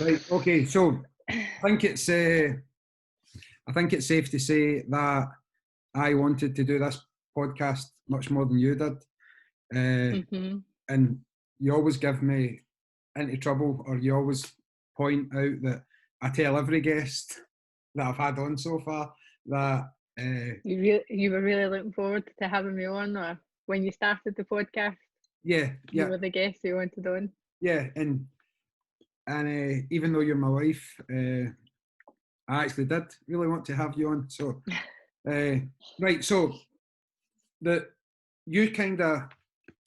Right. Okay. So I think it's safe to say that I wanted to do this podcast much more than you did, and you always give me into trouble, or you always point out that I tell every guest that I've had on so far that you were really looking forward to having me on, or when you started the podcast, you were the guest you wanted on. Yeah, and even though you're my wife, I actually did really want to have you on. So, right, so you kind of,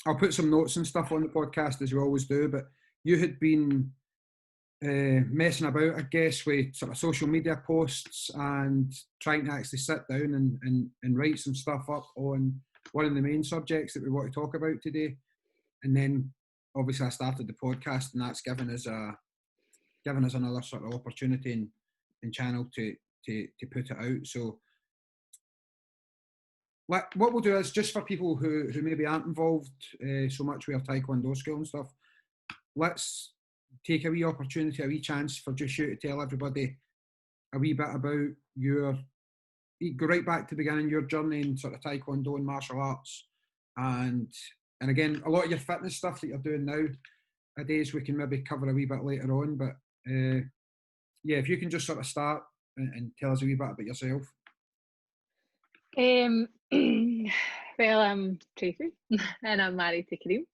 I'll put some notes and stuff on the podcast as you always do, but you had been messing about, I guess, with sort of social media posts and trying to actually sit down and write some stuff up on one of the main subjects that we want to talk about today. And then obviously I started the podcast, and that's given us another sort of opportunity and channel to put it out. So what we'll do is, just for people who maybe aren't involved so much with our Taekwondo school and stuff, let's take a wee opportunity, a wee chance for just you to tell everybody a wee bit about go right back to the beginning, your journey in sort of Taekwondo and martial arts, and again, a lot of your fitness stuff that you're doing nowadays we can maybe cover a wee bit later on, but yeah, if you can just sort of start and tell us a wee bit about yourself. Well, I'm Tracey and I'm married to Kareem.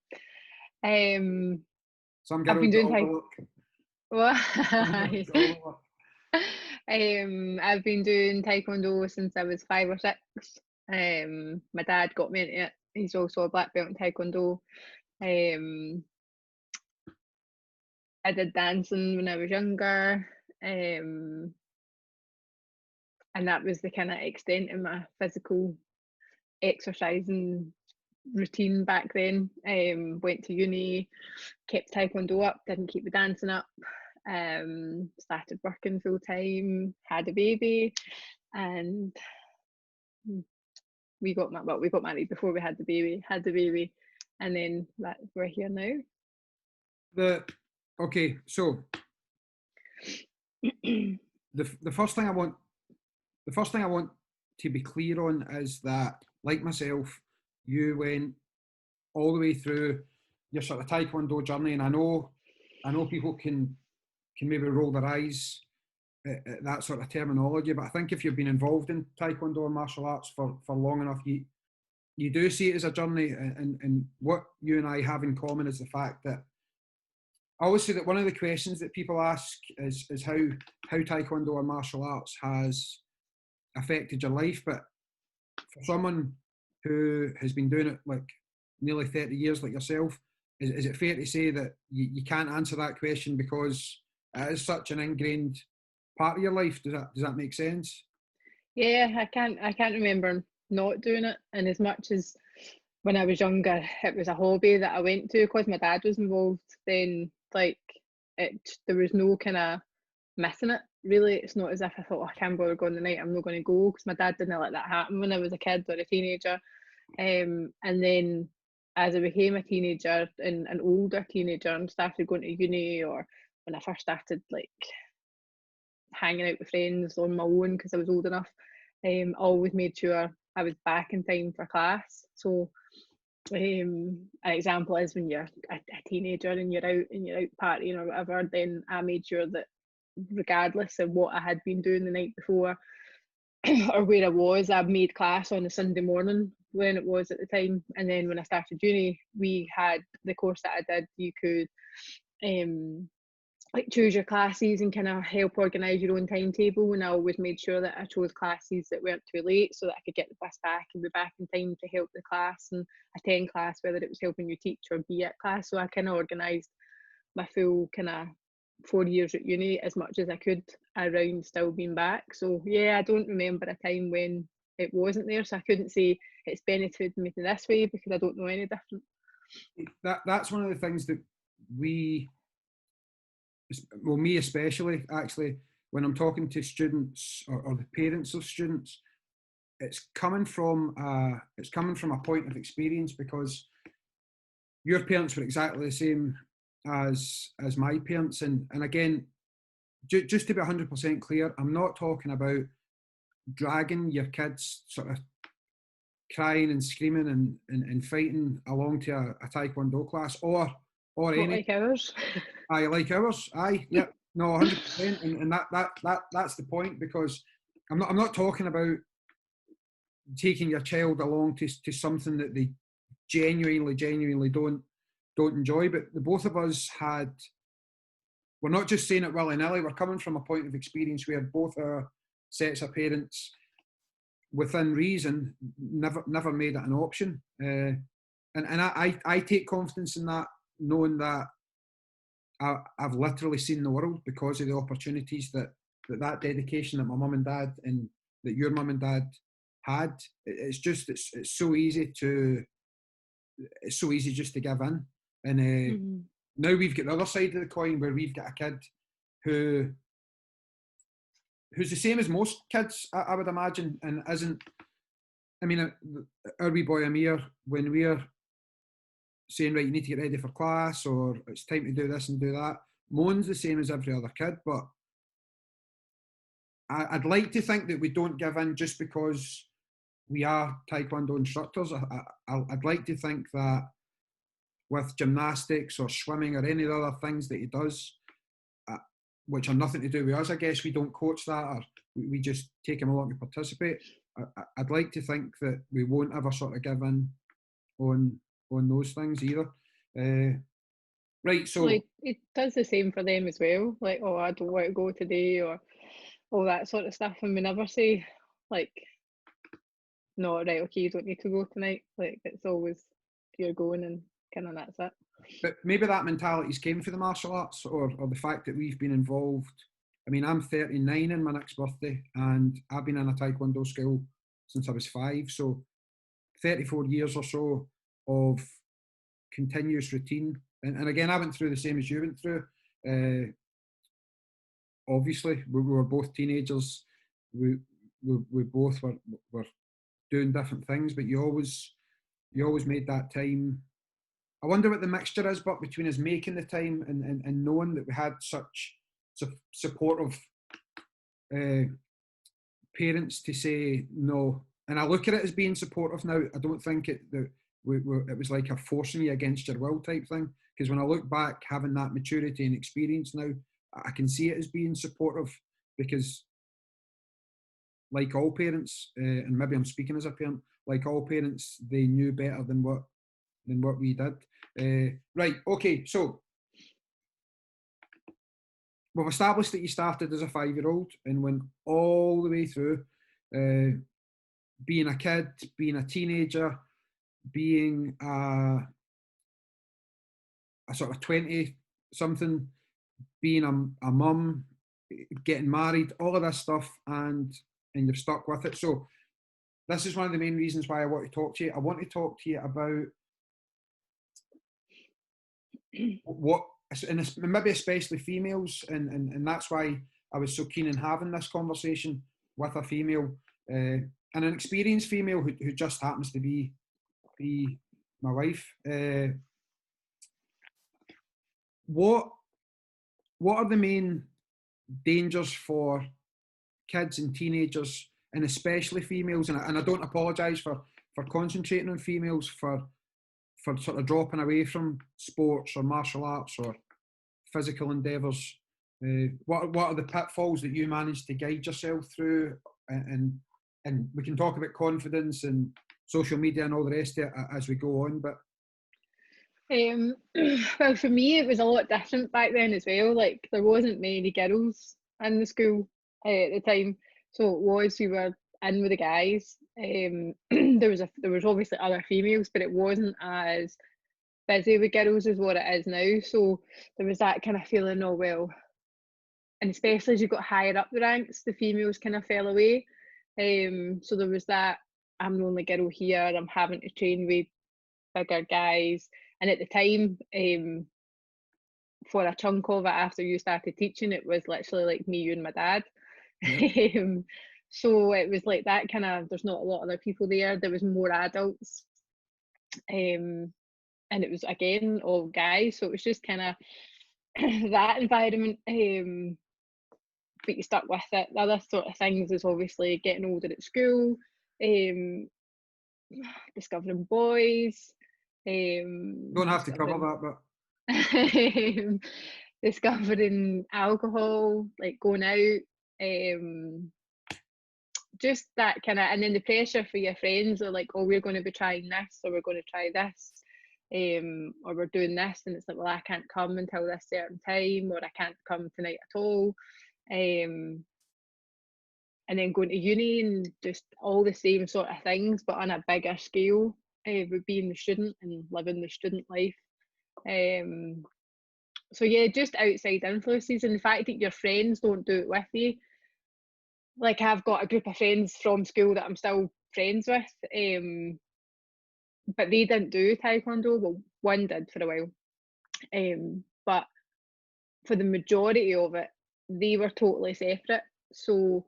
Some girls get overlook. I've been doing Taekwondo since I was 5 or 6. My dad got me into it. He's also a black belt in Taekwondo. I did dancing when I was younger, and that was the kind of extent of my physical exercising routine back then. Went to uni, kept Taekwondo up, didn't keep the dancing up. Started working full time, had a baby, and we got married before we had the baby, and then we're here now. Okay, so the first thing I want to be clear on is that, like myself, you went all the way through your sort of Taekwondo journey, and I know people can maybe roll their eyes at that sort of terminology, but I think if you've been involved in Taekwondo or martial arts for long enough, you do see it as a journey, and what you and I have in common is the fact that I always say that one of the questions that people ask is how Taekwondo or martial arts has affected your life. But for someone who has been doing it like nearly 30 years like yourself, is it fair to say that you can't answer that question because it is such an ingrained part of your life? Does that make sense? Yeah, I can't remember not doing it. And as much as when I was younger, it was a hobby that I went to because my dad was involved, then there was no kind of missing it, really. It's not as if I thought, I can't bother going tonight, I'm not going to go, because my dad didn't let that happen when I was a kid or a teenager. And then as I became a teenager and an older teenager and started going to uni, or when I first started hanging out with friends on my own because I was old enough, I always made sure I was back in time for class. So an example is when you're a teenager and you're out partying or whatever, then I made sure that regardless of what I had been doing the night before or where I was, I made class on a Sunday morning when it was at the time. And then when I started uni, we had the course that I did, you could choose your classes and kind of help organise your own timetable, and I always made sure that I chose classes that weren't too late so that I could get the bus back and be back in time to help the class and attend class, whether it was helping you teach or be at class. So I kind of organised my full kind of 4 years at uni as much as I could around still being back. So yeah, I don't remember a time when it wasn't there, so I couldn't say it's benefited me in this way because I don't know any different. That's one of the things that me especially, actually, when I'm talking to students or the parents of students, it's coming from a point of experience, because your parents were exactly the same as my parents. And again, just to be 100% clear, I'm not talking about dragging your kids sort of crying and screaming and fighting along to a taekwondo class or Not any like ours. aye, like ours. Aye, yeah, no, 100%. And that's the point, because I'm not talking about taking your child along to something that they genuinely don't enjoy. But the both of us had, we're not just saying it willy-nilly, we're coming from a point of experience where both our sets of parents, within reason, never made it an option. And I take confidence in that, knowing that I've literally seen the world because of the opportunities that dedication that my mum and dad and that your mum and dad had. It's so easy just to give in. And now we've got the other side of the coin, where we've got a kid who's the same as most kids, I would imagine, and isn't. I mean, our wee boy Amir, when we're saying, right, you need to get ready for class, or it's time to do this and do that, Moan's the same as every other kid. But I'd like to think that we don't give in just because we are Taekwondo instructors. I'd like to think that with gymnastics or swimming or any of the other things that he does, which are nothing to do with us, I guess we don't coach that, or we just take him along to participate. I'd like to think that we won't ever sort of give in on those things either. Right, so like it does the same for them as well. Like, oh, I don't want to go today, or all that sort of stuff, and we never say like, no, right, okay, you don't need to go tonight. Like, it's always you're going, and kind of that's it. but maybe that mentality's came for the martial arts, or the fact that we've been involved. I mean, I'm 39 in my next birthday, and I've been in a Taekwondo school since I was 5. So 34 years or so of continuous routine. And again, I went through the same as you went through. Obviously, we were both teenagers. We both were doing different things, but you always made that time. I wonder what the mixture is, but between us making the time and knowing that we had such supportive parents to say no. And I look at it as being supportive now. I don't think it was like a forcing you against your will type thing. Because when I look back, having that maturity and experience now, I can see it as being supportive, because like all parents, and maybe I'm speaking as a parent, like all parents, they knew better than what we did. Right, okay, so we've established that you started as a 5-year-old and went all the way through, being a kid, being a teenager, being a sort of 20-something, being a mum, getting married, all of this stuff, and you've stuck with it. So this is one of the main reasons why I want to talk to you. I want to talk to you about what, and maybe especially females, and that's why I was so keen in having this conversation with a female, and an experienced female who just happens to be my wife. What are the main dangers for kids and teenagers, and especially females? And I don't apologise for concentrating on females, for sort of dropping away from sports or martial arts or physical endeavours. What are the pitfalls that you managed to guide yourself through? And we can talk about confidence and social media and all the rest of it as we go on. But well, for me, it was a lot different back then as well. Like, there wasn't many girls in the school at the time, so it was, we were in with the guys. There was obviously other females, but it wasn't as busy with girls as what it is now. So there was that kind of feeling, oh well, and especially as you got higher up the ranks, the females kind of fell away. So there was that, I'm the only girl here, I'm having to train with bigger guys. And at the time, for a chunk of it, after you started teaching, it was literally like me, you, and my dad. Yeah. So it was like that kind of, there's not a lot of other people there. There was more adults. and it was again all guys, so it was just kind of that environment. But you stuck with it. The other sort of things is obviously getting older at school, discovering boys, Don't have to cover that, but discovering alcohol, like going out, just that kind of, and then the pressure for your friends are like, oh, we're going to be trying this, or we're going to try this, or we're doing this, and it's like, well, I can't come until this certain time, or I can't come tonight at all. And then going to uni and just all the same sort of things, but on a bigger scale, with being the student and living the student life. So yeah, just outside influences, and the fact that your friends don't do it with you. Like, I've got a group of friends from school that I'm still friends with, but they didn't do Taekwondo. Well, one did for a while, but for the majority of it, they were totally separate. So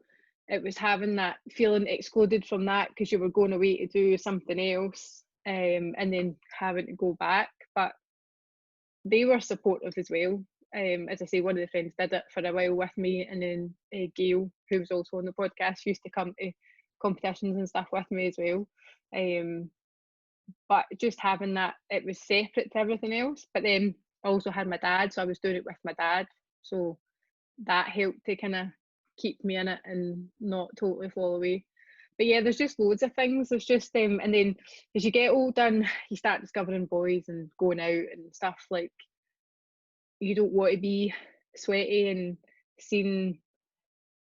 it was having that feeling excluded from that because you were going away to do something else, and then having to go back. But they were supportive as well. As I say, one of the friends did it for a while with me, and then Gail, who was also on the podcast, used to come to competitions and stuff with me as well. But just having that, it was separate to everything else. But then I also had my dad, so I was doing it with my dad. So that helped to kind of keep me in it and not totally fall away. But yeah, there's just loads of things. There's just and then as you get older and you start discovering boys and going out and stuff, like, you don't want to be sweaty and seen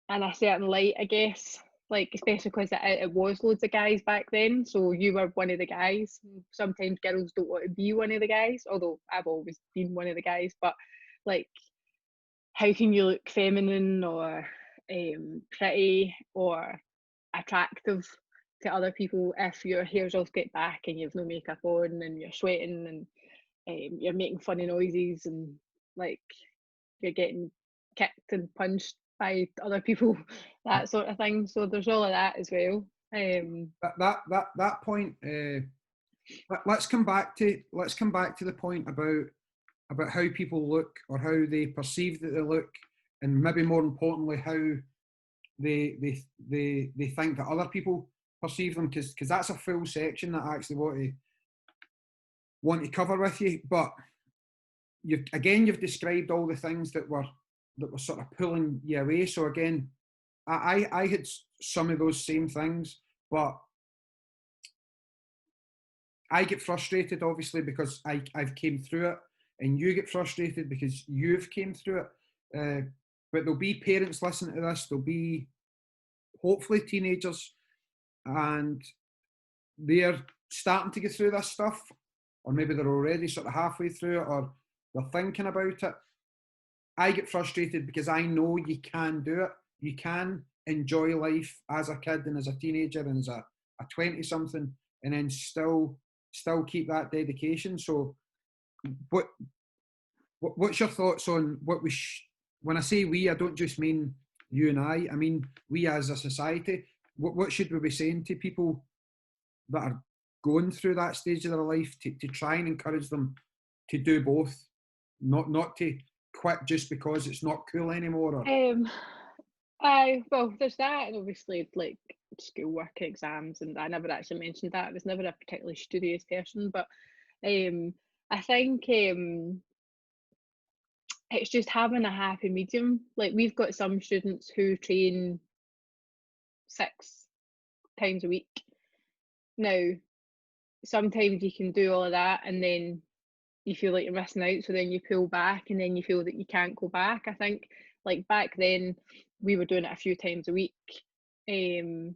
in a certain light, I guess. Like, especially because it was loads of guys back then, so you were one of the guys. Sometimes girls don't want to be one of the guys, although I've always been one of the guys. But like, how can you look feminine or pretty or attractive to other people if your hair's all slicked back and you've no makeup on and you're sweating and you're making funny noises and like you're getting kicked and punched by other people, that sort of thing. So there's all of that as well. That point. Let's come back to the point about how people look or how they perceive that they look, and maybe more importantly, how they think that other people perceive them, because that's a full section that I actually want to cover with you. But you've described all the things that were sort of pulling you away. So again, I had some of those same things, but I get frustrated obviously because I've came through it, and you get frustrated because you've came through it. But there'll be parents listening to this. There'll be hopefully teenagers, and they're starting to get through this stuff, or maybe they're already sort of halfway through it, or they're thinking about it. I get frustrated because I know you can do it. You can enjoy life as a kid and as a teenager and as a 20-something, and then still keep that dedication. So what's your thoughts on what when I say we, I don't just mean you and I mean we as a society. What should we be saying to people that are going through that stage of their life to try and encourage them to do both, not to quit just because it's not cool anymore? Well, there's that, and obviously like schoolwork, exams, and I never actually mentioned that. I was never a particularly studious person, but I think it's just having a happy medium. Like, we've got some students who train 6 times a week. Now, sometimes you can do all of that and then you feel like you're missing out, so then you pull back and then you feel that you can't go back. I think, like, back then we were doing it a few times a week, and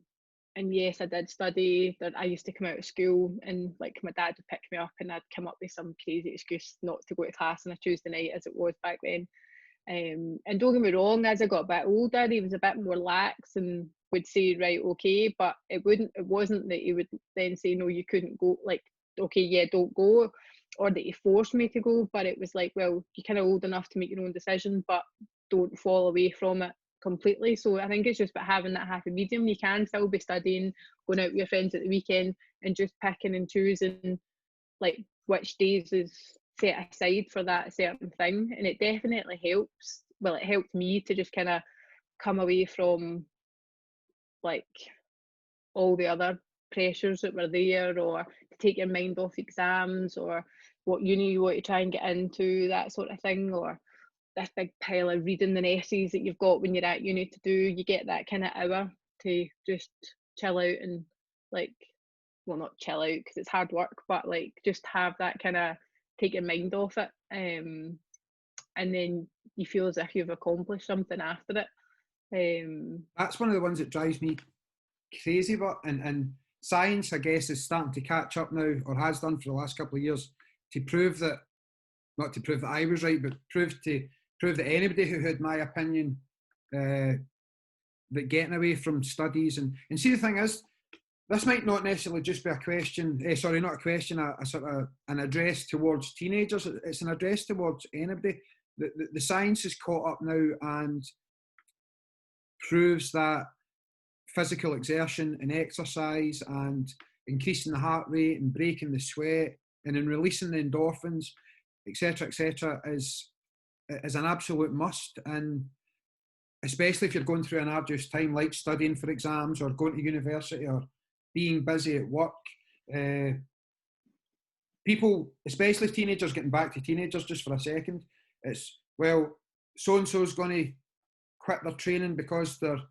yes, I did study. That I used to come out of school and like my dad would pick me up and I'd come up with some crazy excuse not to go to class on a Tuesday night, as it was back then. And don't get me wrong, as I got a bit older, he was a bit more lax and would say, right, okay, but it wasn't that he would then say, no, you couldn't go, like, okay, yeah, don't go, or that he forced me to go. But it was like, well, you're kind of old enough to make your own decision, but don't fall away from it completely. So I think it's just about having that happy medium. You can still be studying, going out with your friends at the weekend, and just picking and choosing like which days is set aside for that certain thing, and it definitely helps. Well, it helped me to just kind of come away from like all the other pressures that were there, or to take your mind off exams or what uni you want to try and get into, that sort of thing, or this big pile of reading and essays that you've got when you're at uni to do. You get that kind of hour to just chill out and like, well, not chill out because it's hard work, but like just have that kind of take your mind off it, and then you feel as if you've accomplished something after it. That's one of the ones that drives me crazy, but and science, I guess, is starting to catch up now, or has done for the last couple of years, to prove that, not to prove that I was right, but prove that anybody who had my opinion, that getting away from studies and see, the thing is, this might not necessarily just be a question, not a question, a sort of an address towards teenagers. It's an address towards anybody. The science is caught up now and proves that physical exertion and exercise and increasing the heart rate and breaking the sweat and in releasing the endorphins, etc., is an absolute must. And especially if you're going through an arduous time like studying for exams or going to university or being busy at work, people, especially teenagers, getting back to teenagers just for a second, it's, well, so-and-so's going to quit their training because they're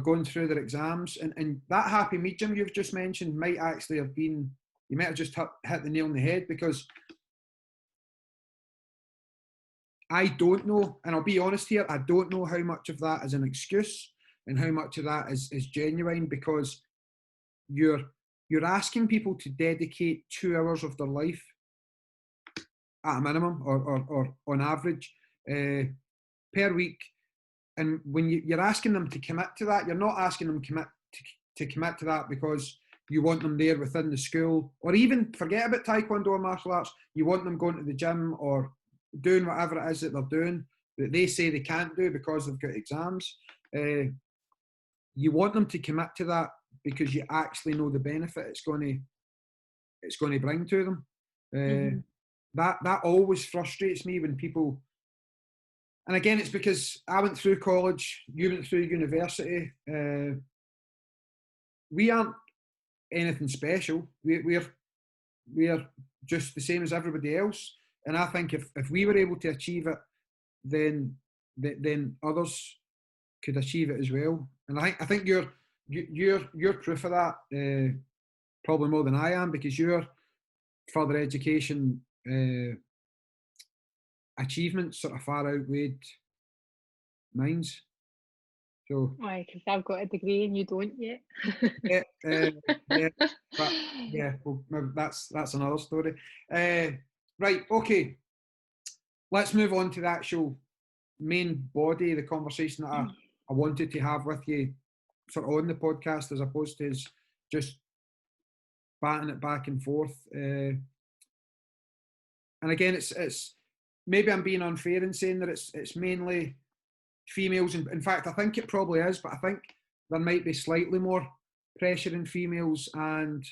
going through their exams, and that happy medium you've just mentioned might actually have been, you might have just hit the nail on the head, because I don't know, and I'll be honest here, I don't know how much of that is an excuse and how much of that is genuine, because you're asking people to dedicate 2 hours of their life at a minimum, or on average, per week. And when you're asking them to commit to that, you're not asking them to commit to that because you want them there within the school, or even forget about Taekwondo or martial arts. You want them going to the gym or doing whatever it is that they're doing that they say they can't do because they've got exams. You want them to commit to that because you actually know the benefit it's going to bring to them. That always frustrates me when people. And again, it's because I went through college, you went through university. We aren't anything special. We're just the same as everybody else. And I think if we were able to achieve it, then others could achieve it as well. And I think you're proof of that, probably more than I am, because your further education achievements sort of far outweighed mine's. So, why, because I've got a degree and you don't yet. yeah, but yeah, well, that's another story. Right, okay. Let's move on to the actual main body of the conversation that I wanted to have with you, sort of on the podcast, as opposed to just batting it back and forth. And again, it's maybe I'm being unfair in saying that it's mainly females. In fact, I think it probably is, but I think there might be slightly more pressure in females. And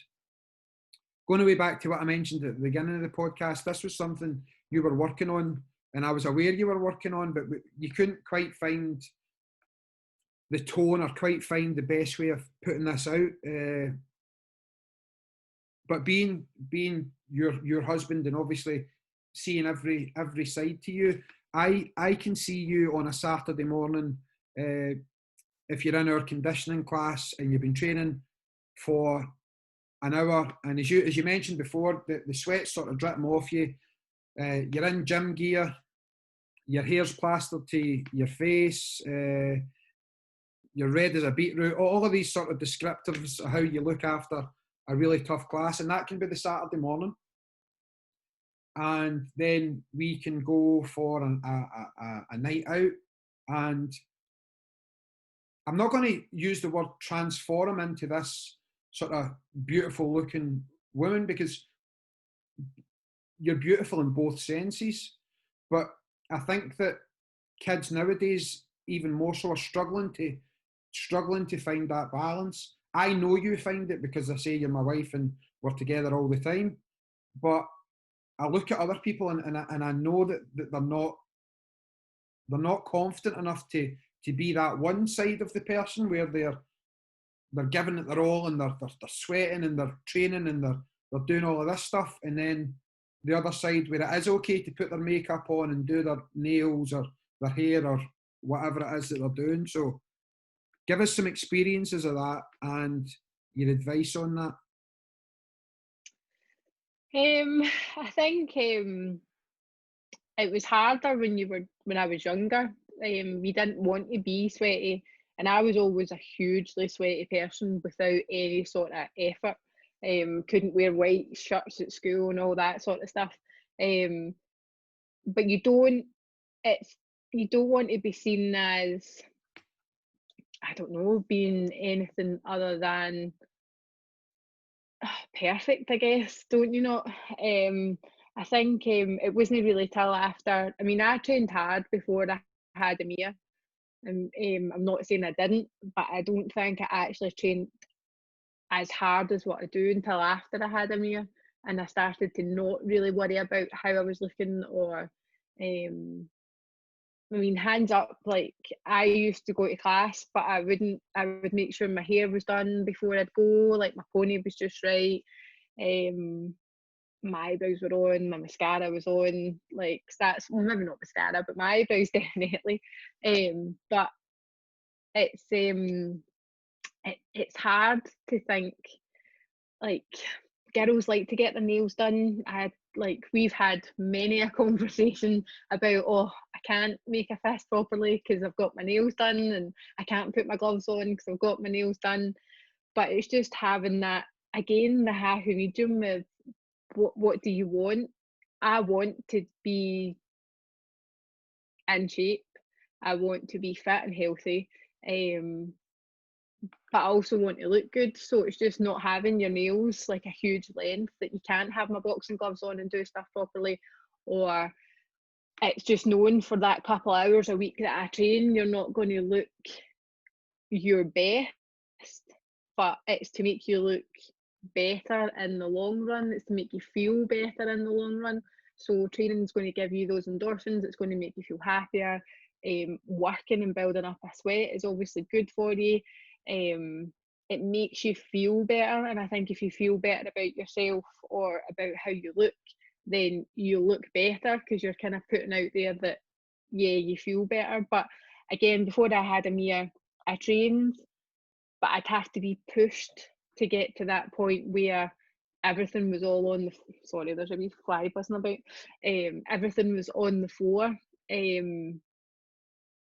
going way back to what I mentioned at the beginning of the podcast, this was something you were working on, and I was aware you were working on, but you couldn't quite find the tone or quite find the best way of putting this out. But being your husband, and obviously seeing every side to you, I can see you on a Saturday morning, if you're in our conditioning class and you've been training for an hour, and as you mentioned before, the sweat's sort of dripping off you. You're in gym gear, your hair's plastered to your face, you're red as a beetroot, all of these sort of descriptives of how you look after a really tough class, and that can be the Saturday morning. And then we can go for a night out, and I'm not going to use the word transform into this sort of beautiful looking woman, because you're beautiful in both senses, but I think that kids nowadays, even more so, are struggling to find that balance. I know you find it because I say you're my wife and we're together all the time, but I look at other people and I know that they're not confident enough to be that one side of the person where they're giving it their all, and they're sweating and they're training and they're doing all of this stuff, and then the other side where it is okay to put their makeup on and do their nails or their hair or whatever it is that they're doing. So give us some experiences of that and your advice on that. I think it was harder when I was younger. We didn't want to be sweaty, and I was always a hugely sweaty person without any sort of effort. Couldn't wear white shirts at school and all that sort of stuff. Um, but it's you don't want to be seen as, I don't know, being anything other than perfect, I guess, don't you not? I think it wasn't really till after. I mean, I trained hard before I had a Mia, and I'm not saying I didn't, but I don't think I actually trained as hard as what I do until after I had a Mia, and I started to not really worry about how I was looking or um, I mean, hands up, like I used to go to class, but I would make sure my hair was done before I'd go, like my pony was just right. Um, my eyebrows were on, my mascara was on, like that's, well, maybe not mascara, but my eyebrows definitely. But it's it's hard to think, like, girls like to get their nails done. We've had many a conversation about, oh, I can't make a fist properly because I've got my nails done, and I can't put my gloves on because I've got my nails done. But it's just having that, again, the happy medium of what do you want? I want to be in shape. I want to be fit and healthy. Um, but I also want to look good. So it's just not having your nails like a huge length that you can't have my boxing gloves on and do stuff properly, or it's just knowing for that couple hours a week that I train, you're not going to look your best, but it's to make you look better in the long run. It's to make you feel better in the long run. So training is going to give you those endorphins. It's going to make you feel happier. Working and building up a sweat is obviously good for you. It makes you feel better, and I think if you feel better about yourself or about how you look, then you look better because you're kind of putting out there that, yeah, you feel better. But again, before I had a Mia, I trained, but I'd have to be pushed to get to that point where everything was all on the, sorry, there's a wee fly buzzing about. Everything was on the floor.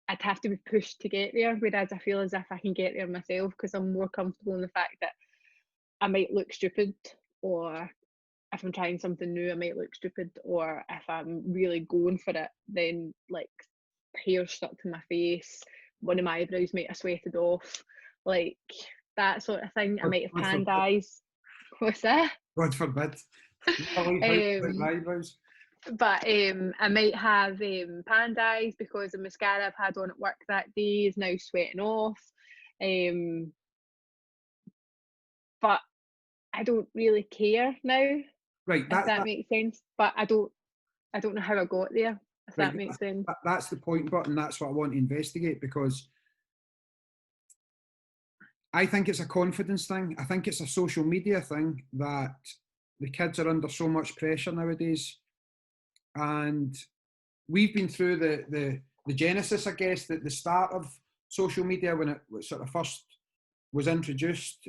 I'd have to be pushed to get there, whereas I feel as if I can get there myself because I'm more comfortable in the fact that I might look stupid, or if I'm trying something new, I might look stupid, or if I'm really going for it, then like hair stuck to my face, one of my eyebrows might have sweated off, like that sort of thing. I God, might have God panned forbid. eyes. What's that? God forbid. I like how you put my Um, eyebrows. but I might have panned eyes because the mascara I've had on at work that day is now sweating off. Um, but I don't really care now, Right, if that makes sense. But I don't know how I got there, if right. that makes sense. That's the point, but and that's what I want to investigate, because I think it's a confidence thing. I think it's a social media thing that the kids are under so much pressure nowadays, and we've been through the genesis, I guess, the start of social media when it sort of first was introduced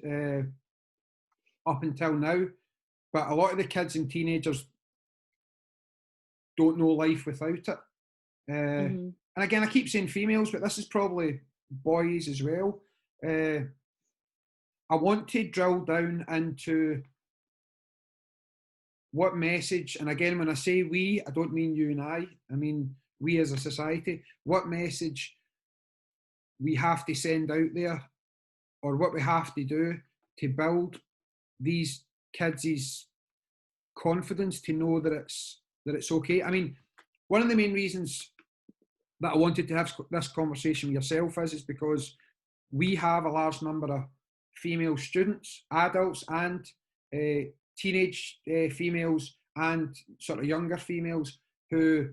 up until now. But a lot of the kids and teenagers don't know life without it. Hmm. And again, I keep saying females, but this is probably boys as well. I want to drill down into what message, and again, when I say we, I don't mean you and I mean we as a society, what message we have to send out there, or what we have to do to build these kids' confidence to know that it's okay. I mean, one of the main reasons that I wanted to have this conversation with yourself is because we have a large number of female students, adults, and teenage females and sort of younger females who,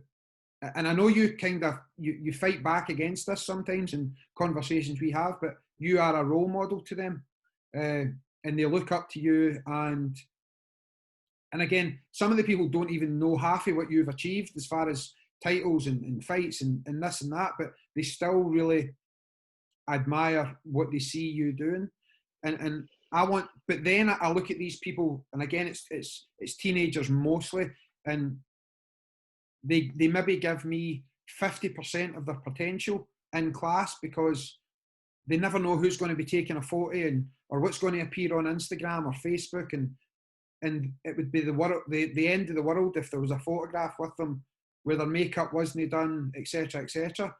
and I know you kind of you fight back against this sometimes in conversations we have, but you are a role model to them, and they look up to you. And again, some of the people don't even know half of what you've achieved as far as titles and fights and this and that, but they still really admire what they see you doing. And I want, but then I look at these people, and again, it's teenagers mostly, and they maybe give me 50% of their potential in class because they never know who's going to be taking a photo and or what's going to appear on Instagram or Facebook, and it would be the end of the world if there was a photograph with them where their makeup wasn't done, etc., etc.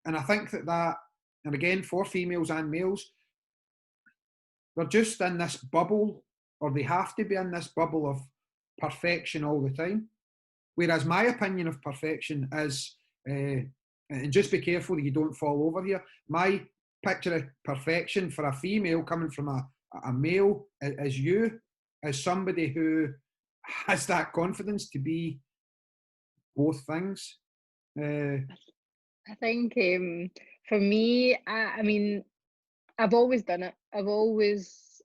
And I think that, and again, for females and males, they're just in this bubble, or they have to be in this bubble of perfection all the time. Whereas my opinion of perfection is, and just be careful that you don't fall over here, my picture of perfection for a female coming from a male is you, as somebody who has that confidence to be both things. I think for me, I mean, I've always done it. I've always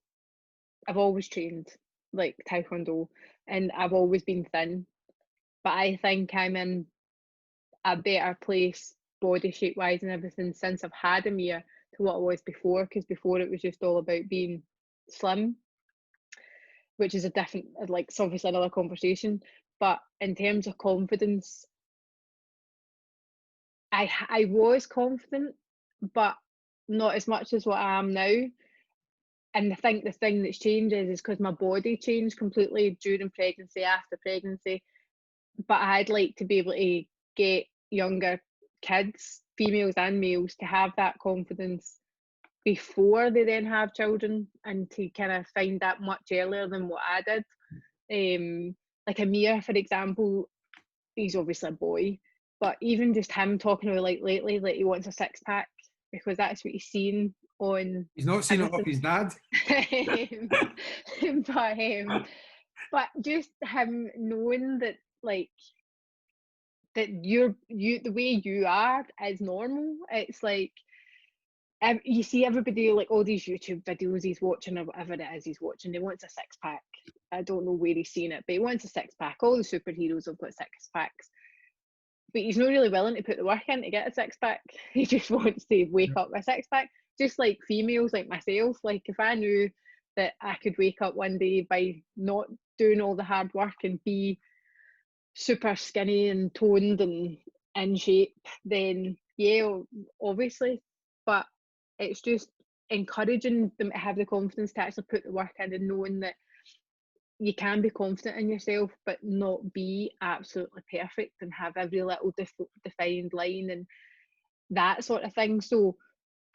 trained like Taekwondo, and I've always been thin. But I think I'm in a better place, body shape wise and everything, since I've had a Mia to what I was before. Because before it was just all about being slim, which is a different, like, it's obviously another conversation. But in terms of confidence, I was confident, but not as much as what I am now. And I think the thing that's changed is because my body changed completely during pregnancy, after pregnancy. But I'd like to be able to get younger kids, females and males, to have that confidence before they then have children, and to kind of find that much earlier than what I did. Like Amir, for example, he's obviously a boy, but even just him talking about like lately, like he wants a six pack because that's what he's seen on. He's not seen it off his dad. But just him knowing that, like, that you the way you are is normal. It's like you see everybody, like all these YouTube videos he's watching or whatever it is he's watching, he wants a six pack. I don't know where he's seen it, but he wants a six pack. All the superheroes have got six packs, but he's not really willing to put the work in to get a six pack. He just wants to wake up with a six pack. Just like females like myself, like if I knew that I could wake up one day by not doing all the hard work and be super skinny and toned and in shape, then yeah, obviously. But it's just encouraging them to have the confidence to actually put the work in, and knowing that you can be confident in yourself but not be absolutely perfect and have every little defined line and that sort of thing. So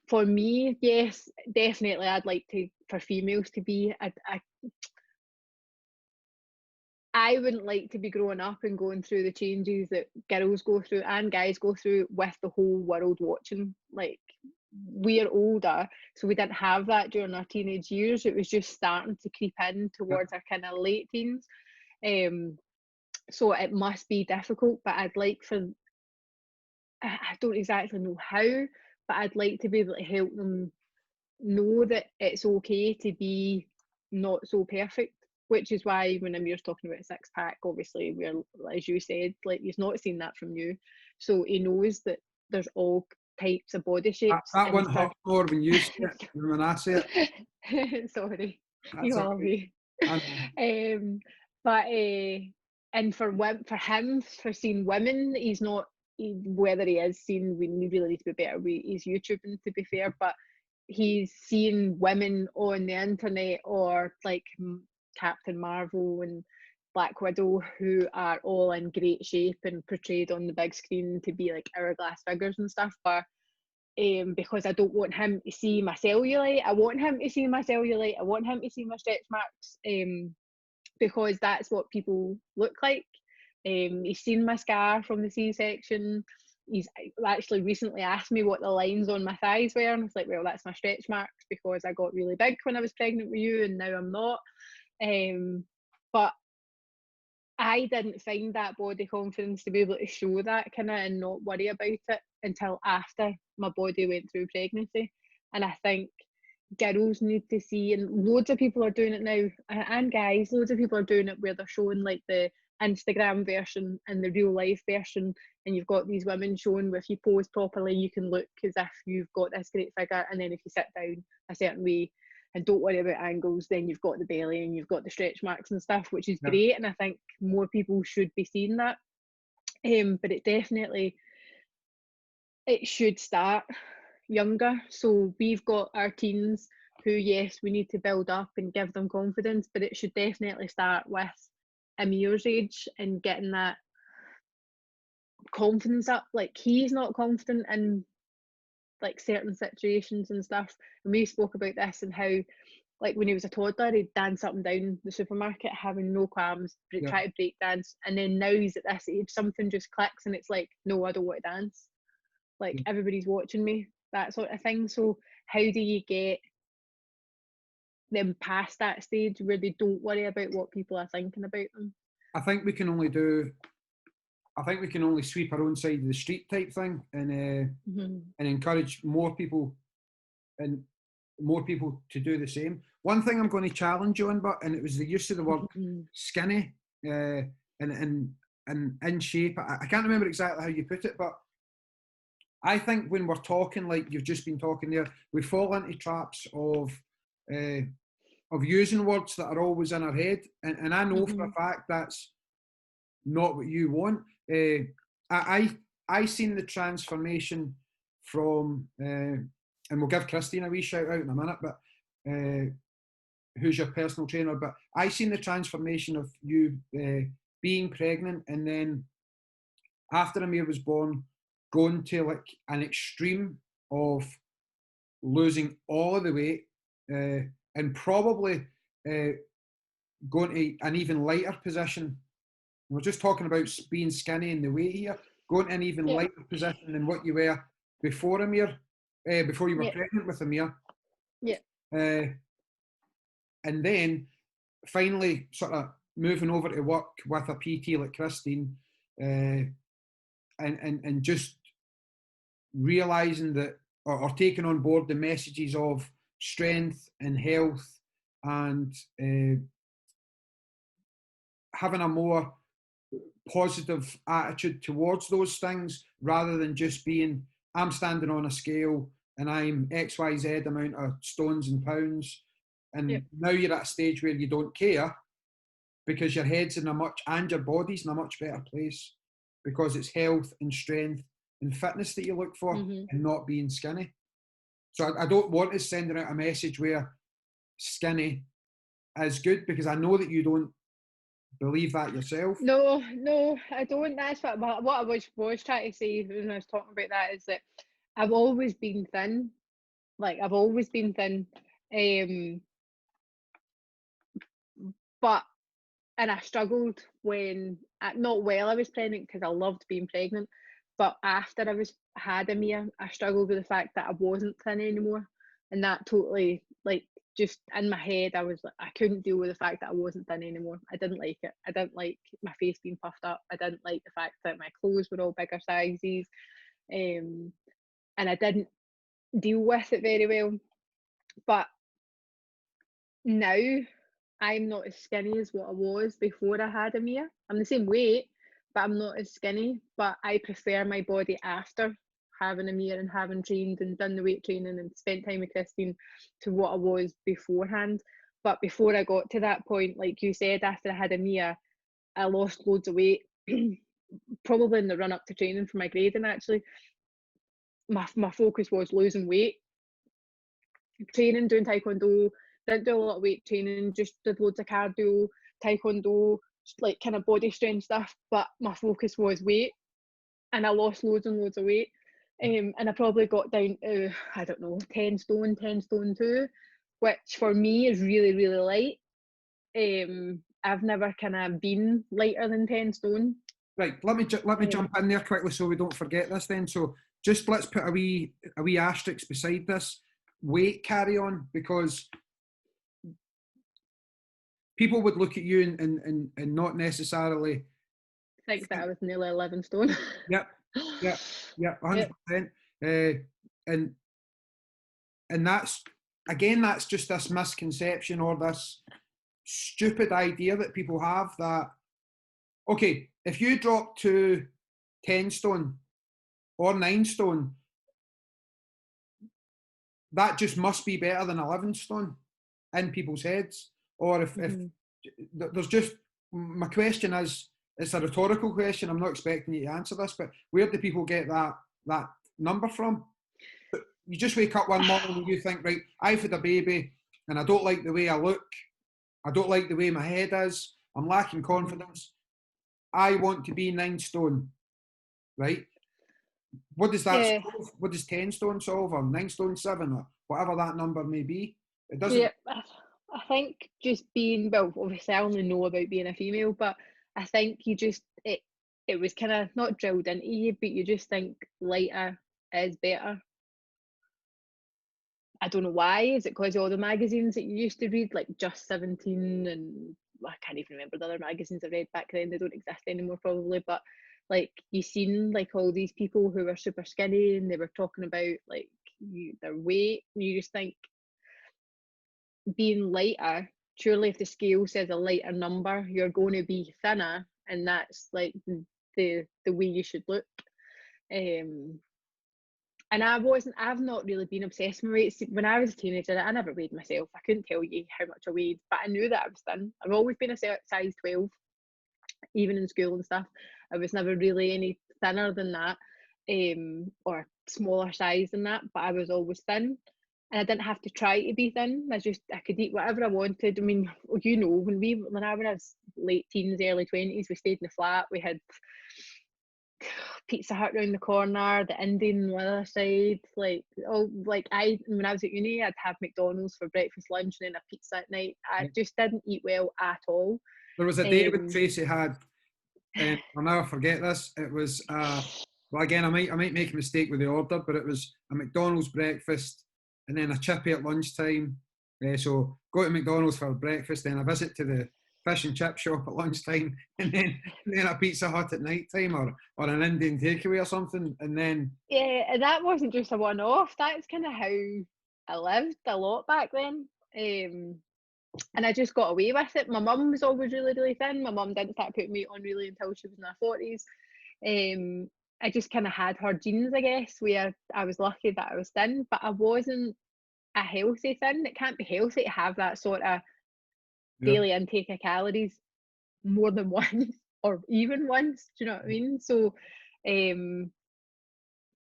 for me, yes, definitely I'd like to, for females to be I wouldn't like to be growing up and going through the changes that girls go through and guys go through with the whole world watching. Like, we're older, so we didn't have that during our teenage years. It was just starting to creep in towards our kind of late teens. So it must be difficult, but I'd like for, I don't exactly know how, but I'd like to be able to help them know that it's okay to be not so perfect. Which is why when Amir's talking about a six pack, obviously we're, as you said, like, he's not seen that from you, so he knows that there's all types of body shapes. That one hurt more when you say it than when I say it. Sorry, That's you all okay. me. But and for him, for seeing women, he's not, whether he is seen, we really need to be better with his YouTubing, to be fair, but he's seen women on the internet, or like Captain Marvel and Black Widow, who are all in great shape and portrayed on the big screen to be like hourglass figures and stuff. But because I don't want him to see my cellulite, I want him to see my cellulite, I want him to see my stretch marks, because that's what people look like. He's seen my scar from the C-section. He's actually recently asked me what the lines on my thighs were, and I was like, well, that's my stretch marks because I got really big when I was pregnant with you and now I'm not. But I didn't find that body confidence to be able to show that kind of and not worry about it until after my body went through pregnancy. And I think girls need to see, and loads of people are doing it now, and guys, loads of people are doing it where they're showing like the Instagram version and the real life version, and you've got these women showing where if you pose properly, you can look as if you've got this great figure, and then if you sit down a certain way and don't worry about angles, then you've got the belly and you've got the stretch marks and stuff, which is great. And I think more people should be seeing that. But it should start younger. So we've got our teens who, yes, we need to build up and give them confidence, but it should definitely start with Amir's age and getting that confidence up. Like, he's not confident in like certain situations and stuff. And we spoke about this and how, like, when he was a toddler, he'd dance up and down the supermarket having no qualms, try to break dance. And then now he's at this age, something just clicks and it's like, no, I don't want to dance. Like, everybody's watching me, that sort of thing. So how do you get them past that stage where they don't worry about what people are thinking about them? I think we can only sweep our own side of the street type thing, and encourage more people to do the same. One thing I'm going to challenge you on, and it was the use of the word skinny and in shape. I can't remember exactly how you put it, but I think when we're talking like you've just been talking there, we fall into traps of using words that are always in our head, and I know for a fact that's not what you want. I seen the transformation from, and we'll give Christine a wee shout out in a minute, but who's your personal trainer, but I seen the transformation of you being pregnant, and then after Amir was born, going to like an extreme of losing all of the weight, and probably going to an even lighter position. We're just talking about being skinny in the weight here, going to an even lighter position than what you were before Amir, before you were pregnant with Amir. Yeah. And then finally sort of moving over to work with a PT like Christine, and just realising that, or taking on board the messages of strength and health, and having a more positive attitude towards those things, rather than just being, I'm standing on a scale and I'm XYZ amount of stones and pounds, and now you're at a stage where you don't care because your head's in and your body's in a much better place, because it's health and strength and fitness that you look for, and not being skinny. So I don't want us sending out a message where skinny is good, because I know that you don't believe that yourself. No, I don't. That's what I was trying to say when I was talking about that, is that I've always been thin. Like, I've always been thin. But, and I struggled when, not while I was pregnant, because I loved being pregnant, but after I had Amir, I struggled with the fact that I wasn't thin anymore. And that totally, like, just in my head, I was like, I couldn't deal with the fact that I wasn't thin anymore. I didn't like it. I didn't like my face being puffed up. I didn't like the fact that my clothes were all bigger sizes. And I didn't deal with it very well. But now I'm not as skinny as what I was before I had Amir. I'm the same weight, but I'm not as skinny. But I prefer my body after having Amir and having trained and done the weight training and spent time with Christine to what I was beforehand. But before I got to that point, like you said, after I had Amir, I lost loads of weight, probably in the run up to training for my grading. Actually, my focus was losing weight, training, doing Taekwondo. Didn't do a lot of weight training, just did loads of cardio, Taekwondo, like kind of body strength stuff, but my focus was weight, and I lost loads and loads of weight. And I probably got down to, I don't know, 10 stone 2, which for me is really, really light. I've never kind of been lighter than 10 stone. Right, let me jump in there quickly so we don't forget this then. So just let's put a wee asterisk beside this weight carry on, because people would look at you and not necessarily think that I was nearly 11 stone. Yep, yep, yep, 100%. And that's, again, that's just this misconception or this stupid idea that people have that, okay, if you drop to 10 stone or 9 stone, that just must be better than 11 stone in people's heads. Or if there's just, my question is, it's a rhetorical question, I'm not expecting you to answer this, but where do people get that number from? You just wake up one morning and you think, right, I've had a baby and I don't like the way I look, I don't like the way my head is, I'm lacking confidence, I want to be 9 stone, right? What does that solve? What does 10 stone solve, or 9 stone 7, or whatever that number may be? It doesn't. Yeah, I think just being, well, obviously I only know about being a female, but I think you just, it was kind of not drilled into you, but you just think lighter is better. I don't know why. Is it because of all the magazines that you used to read, like Just 17, and I can't even remember the other magazines I read back then. They don't exist anymore probably, but like you seen like all these people who were super skinny and they were talking about like their weight, and you just think being lighter, surely if the scale says a lighter number, you're going to be thinner, and that's like the way you should look. And I've not really been obsessed with weight. When I was a teenager, I never weighed myself. I couldn't tell you how much I weighed, but I knew that I was thin. I've always been a size 12, even in school and stuff. I was never really any thinner than that, or smaller size than that, but I was always thin. And I didn't have to try to be thin. I could eat whatever I wanted. I mean, you know, when I was late teens, early 20s, we stayed in the flat. We had Pizza Hut round the corner, the Indian on the other side. When I was at uni, I'd have McDonald's for breakfast, lunch, and then a pizza at night. I just didn't eat well at all. There was a day when Tracey had, and I'll never forget this. It was well, again, I might make a mistake with the order, but it was a McDonald's breakfast and then a chippy at lunchtime. So go to McDonald's for breakfast, then a visit to the fish and chip shop at lunchtime, and then a Pizza Hut at night time, or an Indian takeaway or something, and then that wasn't just a one-off. That's kind of how I lived a lot back then, and I just got away with it. My mum was always really, really thin. My mum didn't start putting weight on really until she was in her 40s. I just kind of had her genes, I guess, where I was lucky that I was thin, but I wasn't a healthy thin. It can't be healthy to have that sort of daily intake of calories more than once or even once. Do you know what I mean? So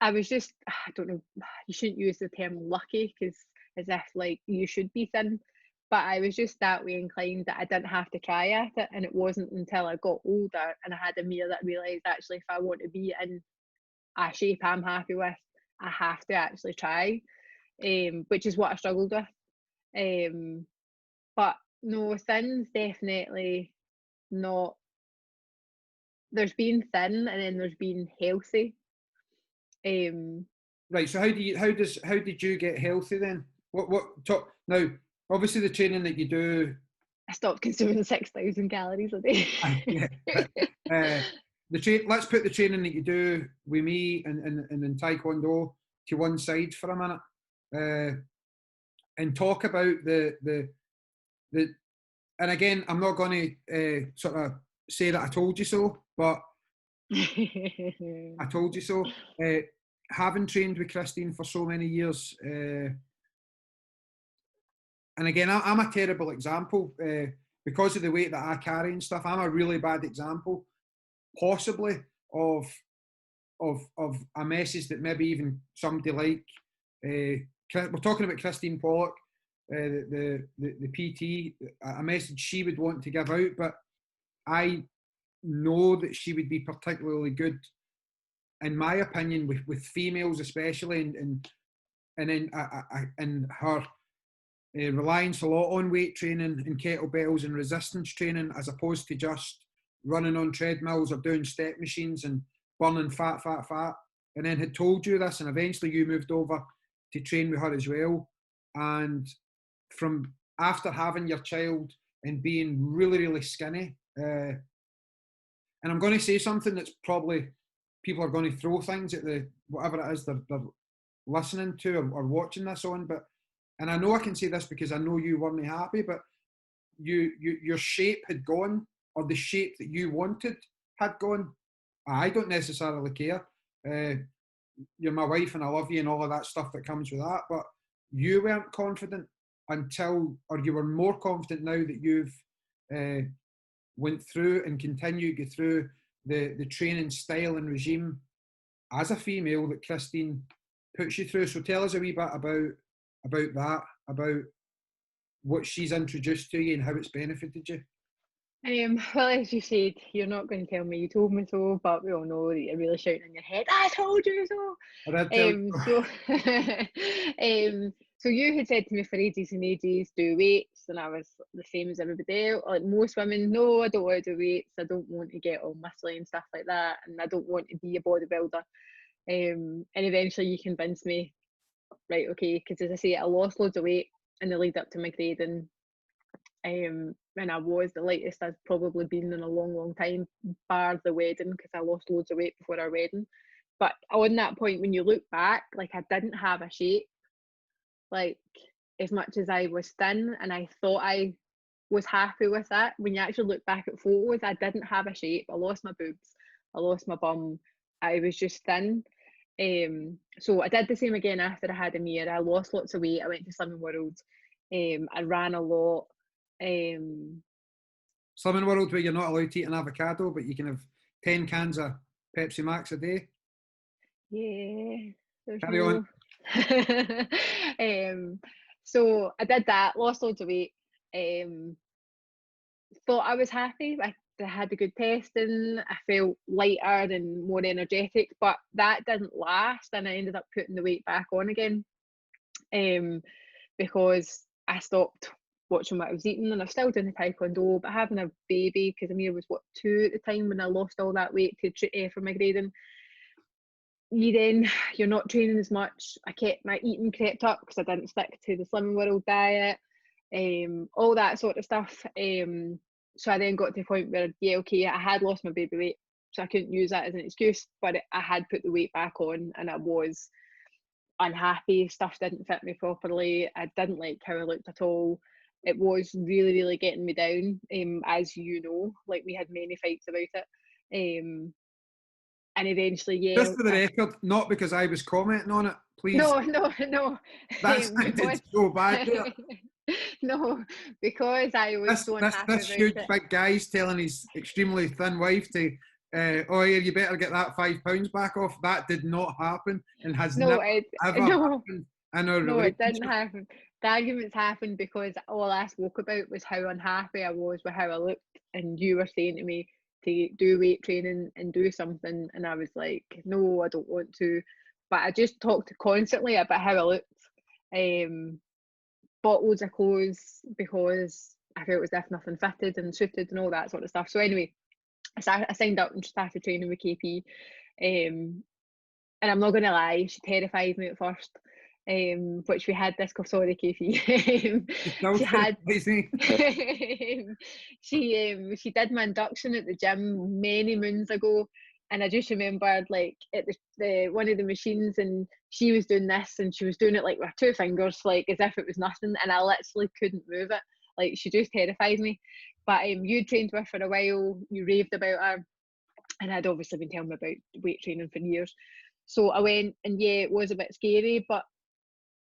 I was just, I don't know, you shouldn't use the term lucky, because as if like you should be thin, but I was just that way inclined that I didn't have to try at it. And it wasn't until I got older and I had a meal that I realised, actually, if I want to be in a shape I'm happy with, I have to actually try, which is what I struggled with. But no, thin's definitely not. There's been thin and then there's been healthy. Right. So how did you get healthy then? Now? Obviously, the training that you do. I stopped consuming 6,000 calories a day. Let's put the training that you do with me and in Taekwondo to one side for a minute, and talk about the. And again, I'm not going to sort of say that I told you so, but I told you so. Having trained with Christine for so many years, and again, I'm a terrible example because of the weight that I carry and stuff. I'm a really bad example, possibly of a message that maybe even somebody like we're talking about Christine Pollock, the PT, a message she would want to give out, but I know that she would be particularly good, in my opinion, with females especially, and in her reliance a lot on weight training and kettlebells and resistance training, as opposed to just running on treadmills or doing step machines and burning fat, and then had told you this, and eventually you moved over to train with her as well. And from after having your child and being really, really skinny. And I'm going to say something that's probably people are going to throw things at the whatever it is they're listening to or watching this on. But and I know I can say this because I know you weren't happy, but your shape had gone, or the shape that you wanted had gone. I don't necessarily care. You're my wife and I love you and all of that stuff that comes with that, but you weren't confident until, or you were more confident now that you've went through and continue to go through the training style and regime as a female that Christine puts you through. So tell us a wee bit about that, about what she's introduced to you and how it's benefited you. Well, as you said, you're not going to tell me you told me so, but we all know that you're really shouting in your head, I told you so. I did tell you. So you had said to me for ages and ages, do weights, and I was the same as everybody else. Like most women, no, I don't want to do weights. I don't want to get all muscly and stuff like that, and I don't want to be a bodybuilder. And eventually you convinced me, right, okay, because as I say, I lost loads of weight in the lead up to my grading. And I was the lightest I've probably been in a long, long time, bar the wedding, because I lost loads of weight before our wedding. But on that point, when you look back, like I didn't have a shape. Like as much as I was thin and I thought I was happy with that, when you actually look back at photos, I didn't have a shape. I lost my boobs, I lost my bum, I was just thin. So I did the same again after I had Amir. I lost lots of weight. I went to Slimming World. I ran a lot. Slimming World, where you're not allowed to eat an avocado, but you can have 10 cans of Pepsi Max a day. Yeah. Carry on. So I did that, lost loads of weight. Thought I was happy. I had a good testing. I felt lighter and more energetic, but that didn't last, and I ended up putting the weight back on again. Because I stopped watching what I was eating, and I'm still doing the Tae Kwon Do, but having a baby, because Amir was 2 at the time when I lost all that weight for my grading. You're not training as much. I kept my eating crept up because I didn't stick to the Slimming World diet, all that sort of stuff. So I then got to the point where, yeah, okay, I had lost my baby weight, so I couldn't use that as an excuse, but I had put the weight back on, and I was unhappy. Stuff didn't fit me properly. I didn't like how I looked at all. It was really, really getting me down, as you know, like we had many fights about it. And eventually, yeah. Just for the record, not because I was commenting on it, please. No. That sounded so bad there. No, because I was so unhappy this huge big guy's telling his extremely thin wife to, oh yeah, you better get that £5 back off. That did not happen and has never happened in our relationship. No, it didn't happen. The arguments happened because all I spoke about was how unhappy I was with how I looked, and you were saying to me to do weight training and do something, and I was like, no, I don't want to. But I just talked constantly about how I looked. Bought loads of clothes because I felt as if nothing fitted and suited and all that sort of stuff. So anyway, I signed up and started training with KP. And I'm not going to lie, she terrified me at first. Which we had this, sorry KP. She did my induction at the gym many moons ago, and I just remembered like at the one of the machines, and she was doing this and she was doing it like with 2 fingers, like as if it was nothing, and I literally couldn't move it. Like she just terrified me. But you trained with her for a while, you raved about her, and I'd obviously been telling me about weight training for years. So I went, and yeah, it was a bit scary, but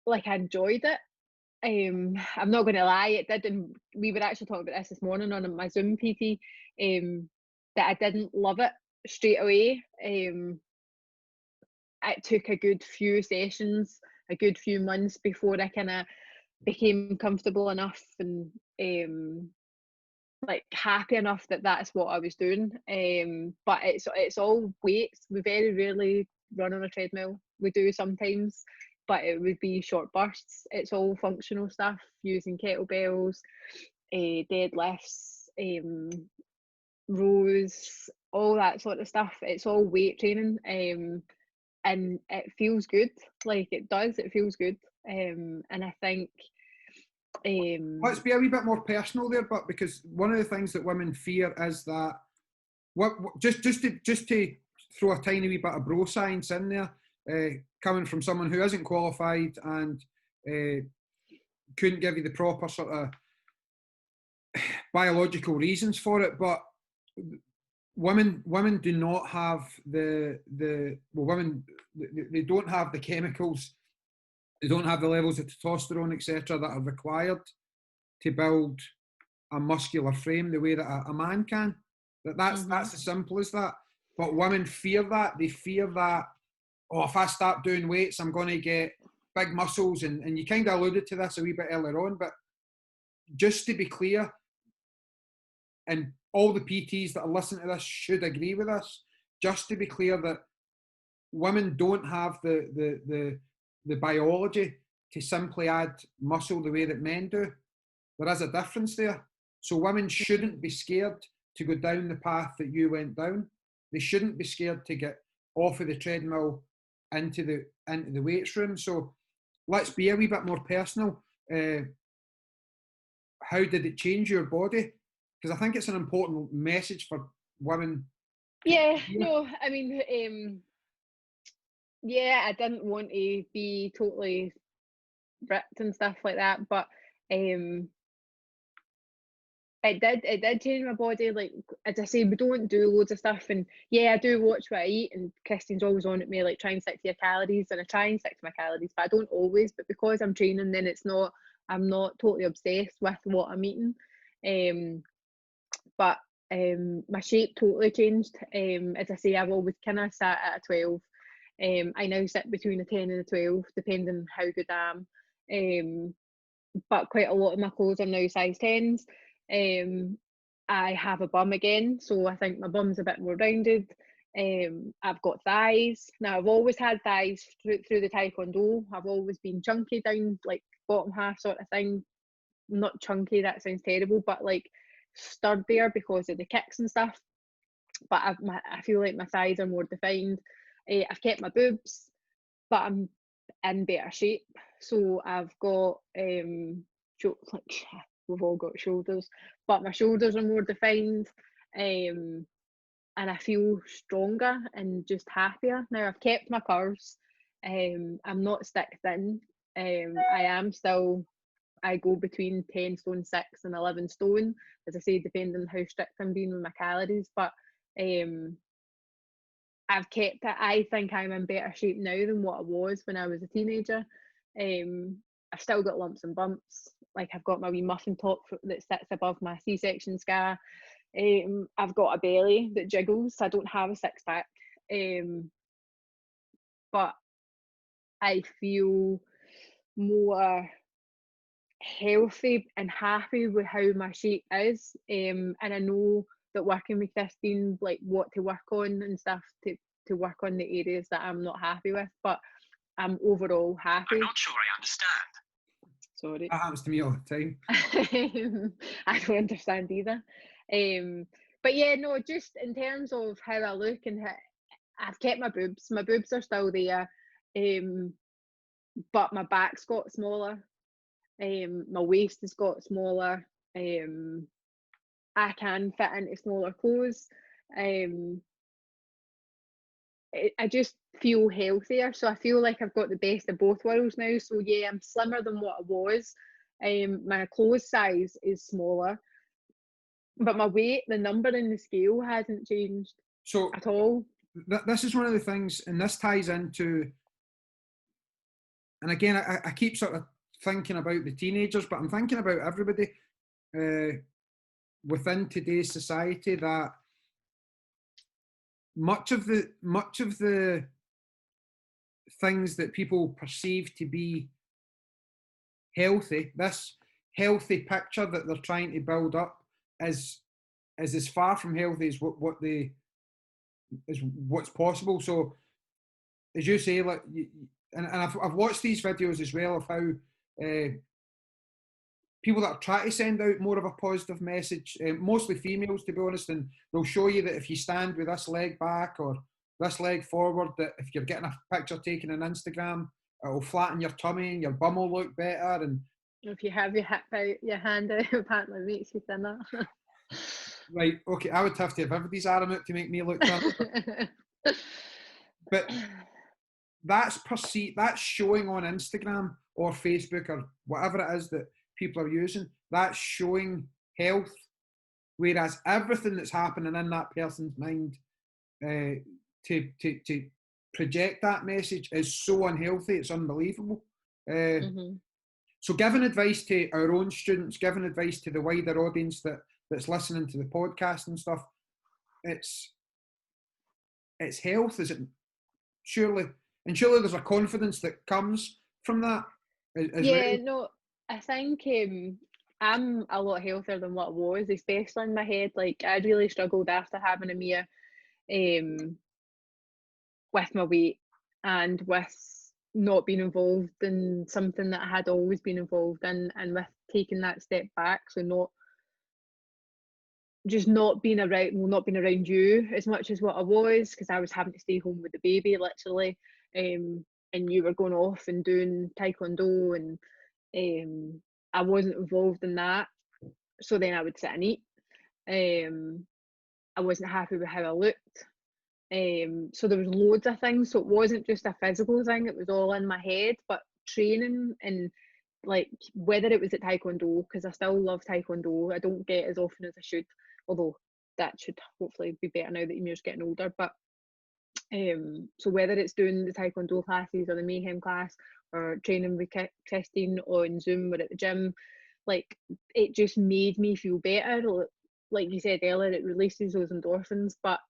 like I enjoyed it. I'm not going to lie, it did, and we were actually talking about this morning on my Zoom PT, that I didn't love it straight away. It took a good few sessions, a good few months before I kind of became comfortable enough and like happy enough that that's what I was doing. But it's all weights. We very rarely run on a treadmill. We do sometimes, but it would be short bursts. It's all functional stuff, using kettlebells, deadlifts, rows, all that sort of stuff. It's all weight training, and it feels good. Like it does, it feels good. And I think Let's be a wee bit more personal there, but because one of the things that women fear is that just to throw a tiny wee bit of bro science in there, coming from someone who isn't qualified and couldn't give you the proper sort of biological reasons for it, but women do not have women they don't have the chemicals, they don't have the levels of testosterone, etc., that are required to build a muscular frame the way that a man can. That's as simple as that. But women fear that. They fear that, oh, if I start doing weights, I'm going to get big muscles. And you kind of alluded to this a wee bit earlier on, but just to be clear, and all the PTs that are listening to this should agree with us, just to be clear that women don't have the biology to simply add muscle the way that men do. There is a difference there. So women shouldn't be scared to go down the path that you went down. They shouldn't be scared to get off of the treadmill into the weights room. So let's be a wee bit more personal. How did it change your body? Because I think it's an important message for women. Yeah, no, I mean, yeah, I didn't want to be totally ripped and stuff like that, but it did change my body. Like, as I say, we don't do loads of stuff, and yeah, I do watch what I eat, and Christine's always on at me, like, try and stick to your calories, and I try and stick to my calories, but I don't always. But because I'm training, then I'm not totally obsessed with what I'm eating. But my shape totally changed. As I say, I've always kind of sat at a 12. I now sit between a 10 and a 12, depending on how good I am. But quite a lot of my clothes are now size 10s. I have a bum again, so I think my bum's a bit more rounded. I've got thighs. Now, I've always had thighs through the Tae Kwon Do. I've always been chunky down, like, bottom half sort of thing. Not chunky, that sounds terrible, but like sturdier because of the kicks and stuff. But I feel like my thighs are more defined. I've kept my boobs, but I'm in better shape. So I've got like, we've all got shoulders, but my shoulders are more defined, and I feel stronger and just happier. Now, I've kept my curves. I'm not stick thin. I am still, I go between 10 stone 6 and 11 stone, as I say, depending on how strict I'm being with my calories. But I've kept it. I think I'm in better shape now than what I was when I was a teenager. I've still got lumps and bumps. Like, I've got my wee muffin top that sits above my C-section scar. I've got a belly that jiggles. So I don't have a six pack. But I feel more healthy and happy with how my shape is, and I know that working with Christine, like, what to work on and stuff to work on the areas that I'm not happy with, but I'm overall happy. I'm not sure I understand. Sorry. That happens to me all the time. I don't understand either. But yeah, no, just in terms of how I look and how I've kept my boobs. My boobs are still there, but my back's got smaller. My waist has got smaller. I can fit into smaller clothes. I just feel healthier, so I feel like I've got the best of both worlds now. So yeah, I'm slimmer than what I was. My clothes size is smaller, but my weight, the number in the scale, hasn't changed at all. This is one of the things, and this ties into, and again, I keep sort of thinking about the teenagers, but I'm thinking about everybody within today's society, that much of the things that people perceive to be healthy, this healthy picture that they're trying to build up, is as far from healthy as what's possible. So, as you say, like, and I've watched these videos as well of how people that are trying to send out more of a positive message, mostly females, to be honest, and they'll show you that if you stand with this leg back or this leg forward, that if you're getting a picture taken on Instagram, it'll flatten your tummy and your bum will look better. And If you have your hand out, apparently makes you thinner. Right, okay, I would have to have everybody's arm out to make me look thin. But that's perceived, that's showing on Instagram or Facebook or whatever it is that people are using, that's showing health, whereas everything that's happening in that person's mind to project that message is so unhealthy, it's unbelievable. So giving advice to our own students, giving advice to the wider audience that's listening to the podcast and stuff, it's health, is it? Surely there's a confidence that comes from that as yeah, well. no, I think I'm a lot healthier than what I was, especially in my head. Like, I really struggled after having a Mia with my weight and with not being involved in something that I had always been involved in, and with taking that step back. So not being around you as much as what I was, because I was having to stay home with the baby literally, and you were going off and doing taekwondo, and I wasn't involved in that. So then I would sit and eat. I wasn't happy with how I looked. So there was loads of things. So it wasn't just a physical thing, it was all in my head. But training, and like whether it was at taekwondo, because I still love taekwondo, I don't get as often as I should, although that should hopefully be better now that Emir's getting older. But so whether it's doing the taekwondo classes or the mayhem class, or training with Christine on Zoom or at the gym, like it just made me feel better. Like you said earlier, it releases those endorphins. But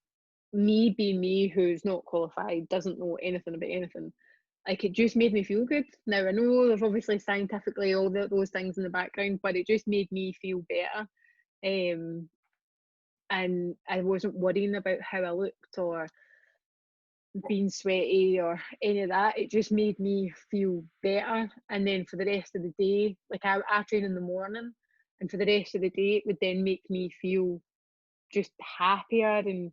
me being me, who's not qualified, doesn't know anything about anything, like it just made me feel good. Now I know there's obviously scientifically all those things in the background, but it just made me feel better. And I wasn't worrying about how I looked or being sweaty or any of that. It just made me feel better. And then for the rest of the day, like I train in the morning, and for the rest of the day it would then make me feel just happier and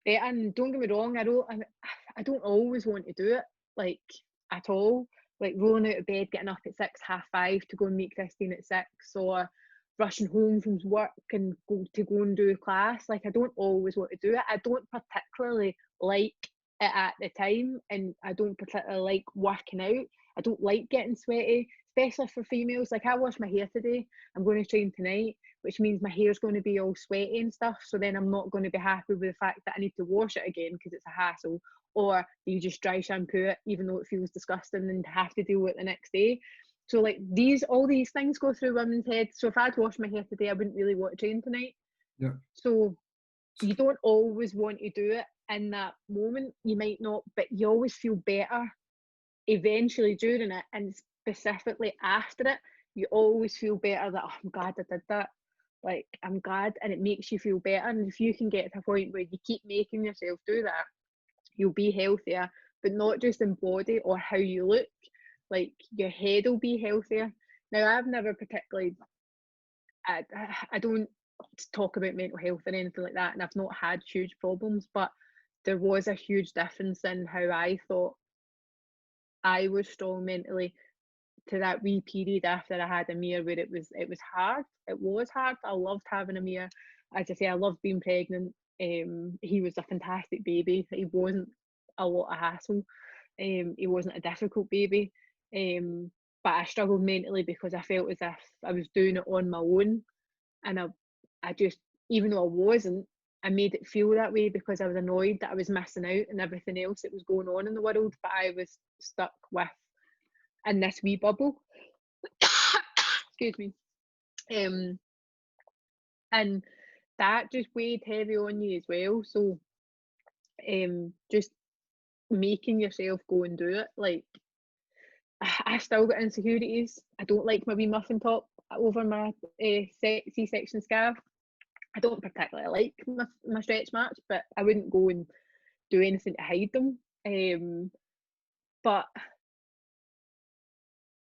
better. And don't get me wrong, I don't always want to do it, like at all. Like rolling out of bed, getting up at 6, 5:30 to go and meet Christine at 6, or rushing home from work and go and do a class. Like I don't always want to do it. I don't particularly like it at the time, and I don't particularly like working out. I don't like getting sweaty, especially for females. Like I washed my hair today. I'm going to train tonight, which means my hair's going to be all sweaty and stuff. So then I'm not going to be happy with the fact that I need to wash it again because it's a hassle. Or you just dry shampoo it, even though it feels disgusting, and have to deal with it the next day. So like all these things go through women's heads. So if I'd washed my hair today, I wouldn't really want to train tonight. Yeah. So you don't always want to do it in that moment. You might not, but you always feel better eventually during it, and specifically after it. You always feel better that, oh, I'm glad I did that. Like I'm glad, and it makes you feel better. And if you can get to a point where you keep making yourself do that, you'll be healthier, but not just in body or how you look. Like your head will be healthier. Now I've never particularly, I don't talk about mental health or anything like that, and I've not had huge problems, but there was a huge difference in how I thought I was strong mentally to that wee period after I had Amir, where it was hard. It was hard. I loved having Amir. As I say, I loved being pregnant. He was a fantastic baby. He wasn't a lot of hassle. He wasn't a difficult baby. But I struggled mentally because I felt as if I was doing it on my own, and I just, even though I wasn't, I made it feel that way because I was annoyed that I was missing out and everything else that was going on in the world, but I was stuck in this wee bubble. Excuse me. And that just weighed heavy on you as well. So just making yourself go and do it. Like I still got insecurities. I don't like my wee muffin top over my C-section scarf. I don't particularly like my stretch marks, but I wouldn't go and do anything to hide them. But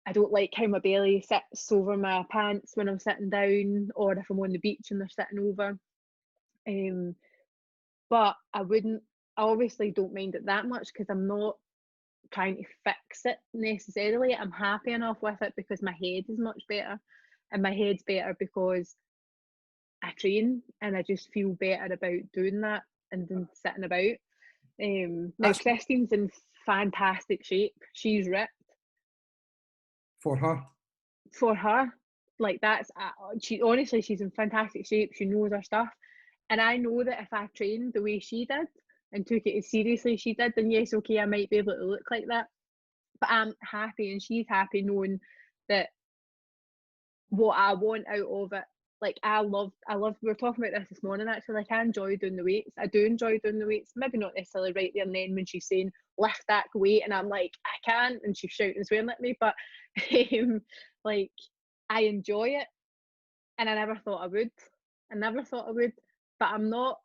I don't like how my belly sits over my pants when I'm sitting down, or if I'm on the beach and they're sitting over. But I obviously don't mind it that much because I'm not trying to fix it necessarily. I'm happy enough with it because my head is much better, and my head's better because I train and I just feel better about doing that and then sitting about. Now Christine's in fantastic shape. She's ripped. For her. For her, like that's she honestly, she's in fantastic shape. She knows her stuff, and I know that if I trained the way she did and took it as seriously as she did, then yes, okay, I might be able to look like that. But I'm happy, and she's happy knowing that what I want out of it. Like I love. We were talking about this morning actually. Like I enjoy doing the weights. I do enjoy doing the weights. Maybe not necessarily right there and then when she's saying lift that weight, and I'm like I can't, and she's shouting and swearing at me. But like I enjoy it, and I never thought I would. But I'm not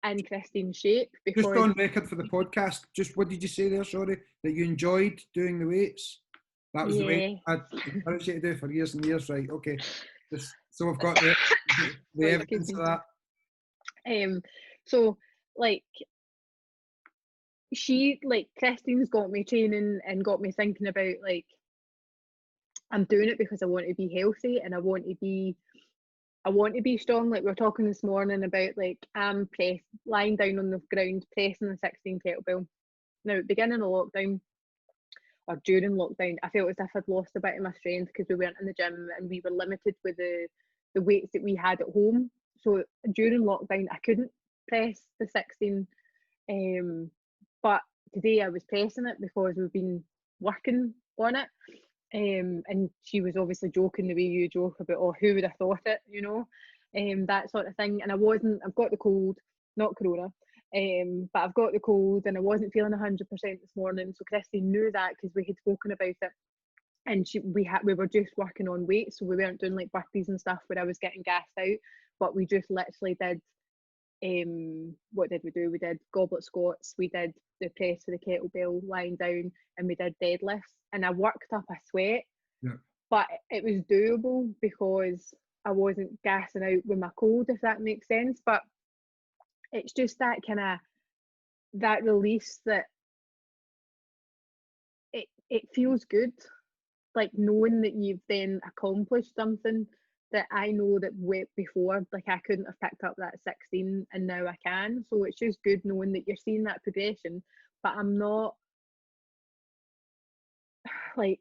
in Christine's shape because. Just on record for the podcast. Just what did you say there? Sorry, that you enjoyed doing the weights. That was the way I'd encouraged you to do for years and years, right? Okay. So we've got the evidence of that. So like Christine's got me training and got me thinking about like I'm doing it because I want to be healthy and I want to be strong. Like we were talking this morning about like I'm lying down on the ground pressing the 16 kettlebell. Now at the beginning of lockdown or during lockdown, I felt as if I'd lost a bit of my strength because we weren't in the gym and we were limited with the weights that we had at home. So during lockdown, I couldn't press the 16. But today I was pressing it because we've been working on it. And she was obviously joking the way you joke about, oh, who would have thought it, you know, that sort of thing. And I've got the cold, not corona. But I've got the cold and I wasn't feeling 100% this morning. So Christine knew that because we had spoken about it, and we were just working on weight, so we weren't doing like burpees and stuff where I was getting gassed out, but we just literally did. What did we do? We did goblet squats, we did the press for the kettlebell lying down, and we did deadlifts. And I worked up a sweat, but it was doable because I wasn't gassing out with my cold, if that makes sense. But it's just that kind of that release that it feels good, like knowing that you've then accomplished something that I know that way before, like I couldn't have picked up that 16 and now I can. So it's just good knowing that you're seeing that progression. But I'm not where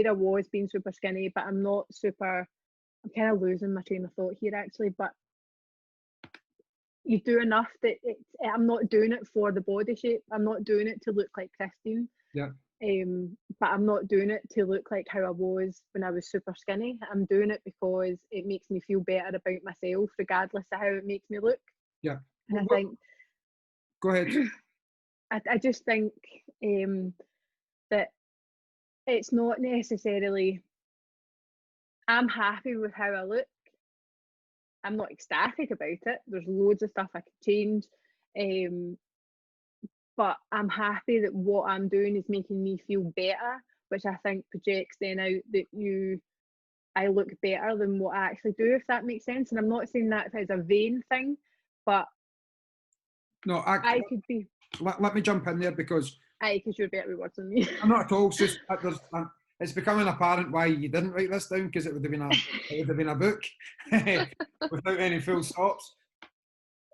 I was being super skinny, but I'm kind of losing my train of thought here actually, but you do enough that I'm not doing it for the body shape. I'm not doing it to look like Christine. Yeah. But I'm not doing it to look like how I was when I was super skinny. I'm doing it because it makes me feel better about myself, regardless of how it makes me look. Yeah. And I think. Go ahead. I just think that it's not necessarily. I'm happy with how I look. I'm not ecstatic about it. There's loads of stuff I could change. But I'm happy that what I'm doing is making me feel better, which I think projects then out that I look better than what I actually do, if that makes sense. And I'm not saying that as a vain thing, but no, I could be. Let me jump in there because you're better with words than me. I'm not at all. It's just it's becoming apparent why you didn't write this down, because it would have been a book without any full stops.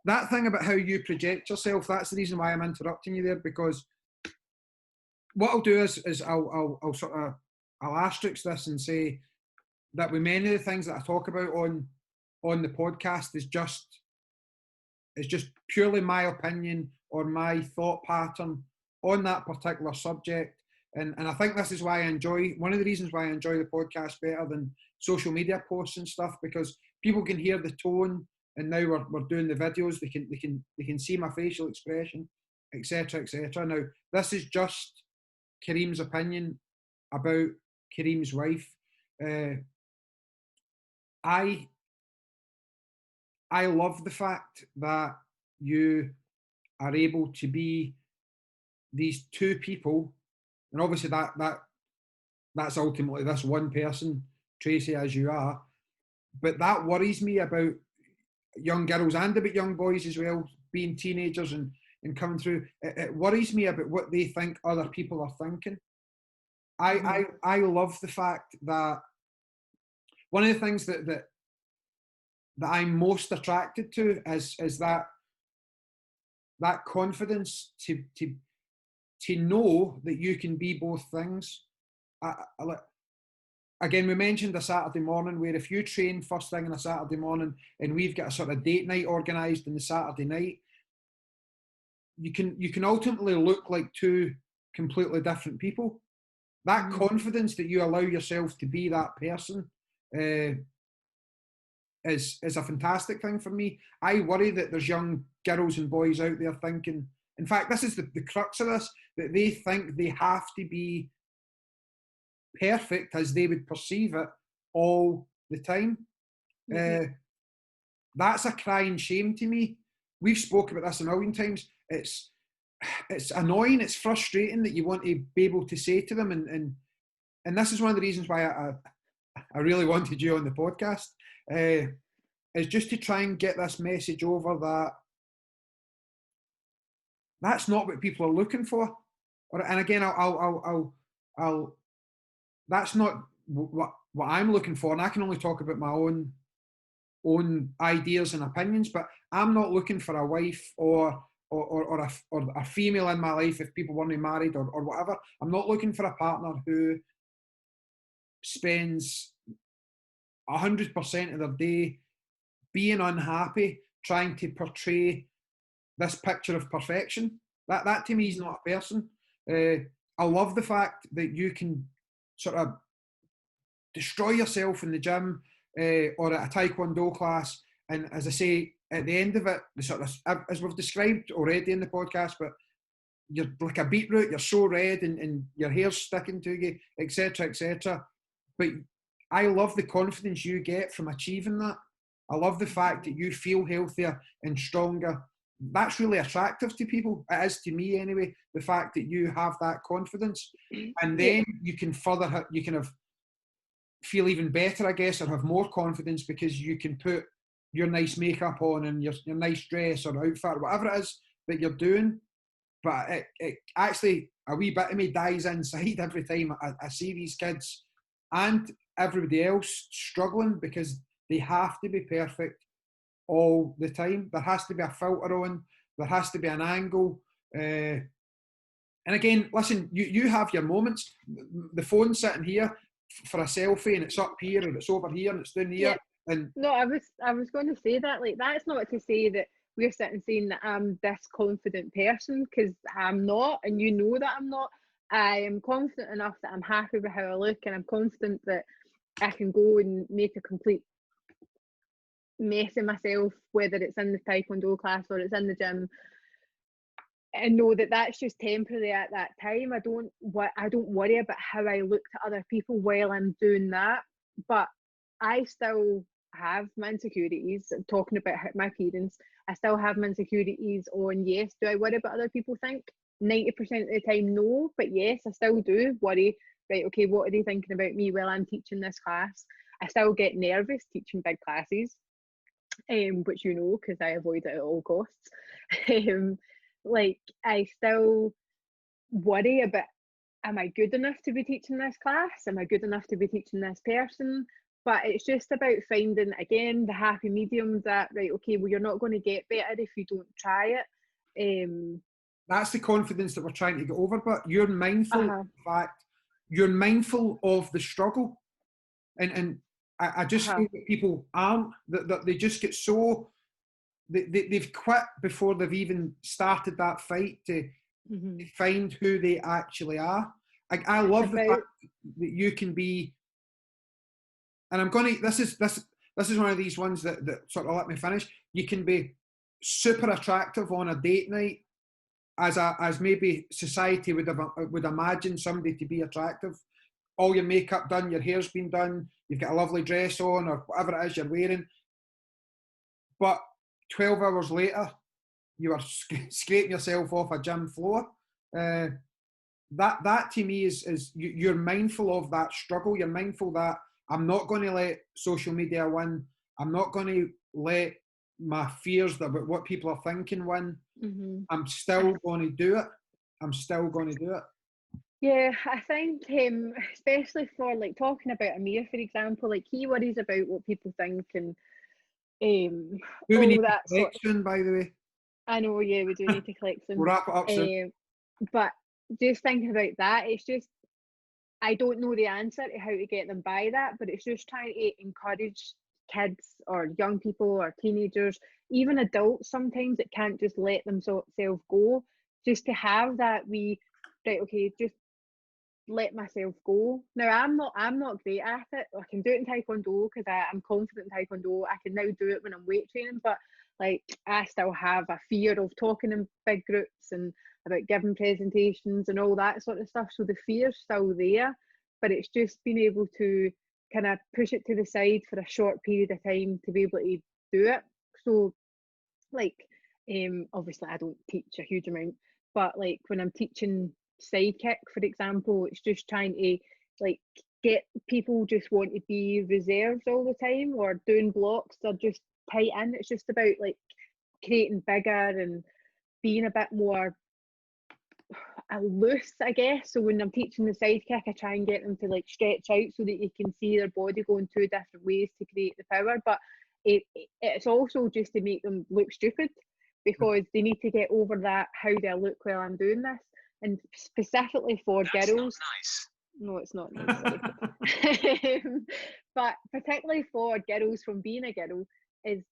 That thing about how you project yourself, that's the reason why I'm interrupting you there, because what I'll do is I'll asterisk this and say that with many of the things that I talk about on the podcast is just purely my opinion or my thought pattern on that particular subject. And I think this is why one of the reasons why I enjoy the podcast better than social media posts and stuff, because people can hear the tone, and now we're doing the videos, they can see my facial expression, etc. Now, this is just Kareem's opinion about Kareem's wife. I love the fact that you are able to be these two people, and obviously that's ultimately this one person, Tracey, as you are. But that worries me about young girls and about young boys as well, being teenagers and and coming through. It worries me about what they think other people are thinking. I love the fact that one of the things that I'm most attracted to is that confidence to know that you can be both things. Again, we mentioned a Saturday morning where if you train first thing on a Saturday morning and we've got a sort of date night organised on the Saturday night, you can ultimately look like two completely different people. That confidence that you allow yourself to be that person is a fantastic thing for me. I worry that there's young girls and boys out there thinking, in fact, this is the crux of this, that they think they have to be perfect as they would perceive it all the time. That's a crying shame to me. We've spoken about this a million times. It's annoying, it's frustrating that you want to be able to say to them, and this is one of the reasons why I really wanted you on the podcast, is just to try and get this message over that that's not what people are looking for. And again, I'll that's not what I'm looking for, and I can only talk about my own ideas and opinions. But I'm not looking for a wife or a female in my life if people weren't married or whatever. I'm not looking for a partner who spends 100% of their day being unhappy, trying to portray this picture of perfection. That to me is not a person. I love the fact that you can sort of destroy yourself in the gym or at a Tae Kwon Do class, and as I say, at the end of it, the sort of, as we've described already in the podcast, but you're like a beetroot, you're so red and your hair's sticking to you, etc., etc. But I love the confidence you get from achieving that. I love the fact that you feel healthier and stronger. That's really attractive to people. It is to me anyway, the fact that you have that confidence. And then you can feel even better, I guess, or have more confidence because you can put your nice makeup on and your nice dress or outfit or whatever it is that you're doing. But it actually, a wee bit of me dies inside every time I see these kids and everybody else struggling because they have to be perfect all the time. There has to be a filter on, there has to be an angle. And again, listen, you have your moments. The phone's sitting here for a selfie and it's up here and it's over here and it's down here. Yeah. And no, I was going to say that, like, that's not to say that we're sitting saying that I'm this confident person, because I'm not, and you know that I'm not. I am confident enough that I'm happy with how I look, and I'm confident that I can go and make a complete mess of myself, whether it's in the Taekwondo class or it's in the gym, and know that that's just temporary at that time. I don't worry about how I look to other people while I'm doing that, but I still have my insecurities. Talking about my appearance, I still have my insecurities on, yes, do I worry about other people think? 90% of the time, no, but yes, I still do worry, right, okay, what are they thinking about me while I'm teaching this class? I still get nervous teaching big classes, which you know, because I avoid it at all costs. Like, I still worry about, am I good enough to be teaching this class? Am I good enough to be teaching this person? But it's just about finding, again, the happy medium that, right, okay, well, you're not going to get better if you don't try it. That's the confidence that we're trying to get over. But you're mindful of the fact, you're mindful of the struggle. And I just feel that people aren't, that they just get so, they've quit before they've even started that fight to find who they actually are. I love the fact that you can be, and I'm going to, this is one of these ones that sort of let me finish. You can be super attractive on a date night as maybe society would imagine somebody to be attractive. All your makeup done, your hair's been done, you've got a lovely dress on or whatever it is you're wearing. But 12 hours later, you are scraping yourself off a gym floor. That to me is you're mindful of that struggle. You're mindful that I'm not going to let social media win. I'm not going to let my fears about what people are thinking win. I'm still going to do it. I'm still going to do it. Yeah, I think especially for like talking about Amir, for example, like he worries about what people think and Do we all need to that sort. collect soon, by the way? I know, yeah, we do need to collect soon. We'll wrap it up soon. But just thinking about that, it's just I don't know the answer to how to get them by that, but it's just trying to encourage kids or young people or teenagers, even adults sometimes that can't just let themselves go, just to have that right, okay, just let myself go. Now I'm not great at it. I can do it in Taekwondo because I'm confident in Taekwondo. I can now do it when I'm weight training, but like I still have a fear of talking in big groups and about giving presentations and all that sort of stuff. So the fear's still there, but it's just being able to kind of push it to the side for a short period of time to be able to do it. So like obviously I don't teach a huge amount, but like when I'm teaching sidekick, for example, it's just trying to like get people just want to be reserves all the time or doing blocks. They're just tight in. It's just about like creating bigger and being a bit more loose, I guess. So when I'm teaching the sidekick, I try and get them to like stretch out so that you can see their body going two different ways to create the power. But it's also just to make them look stupid, because they need to get over that how do I look while I'm doing this. And specifically for girls. Nice. No, it's not nice. But particularly for girls, from being a girl, is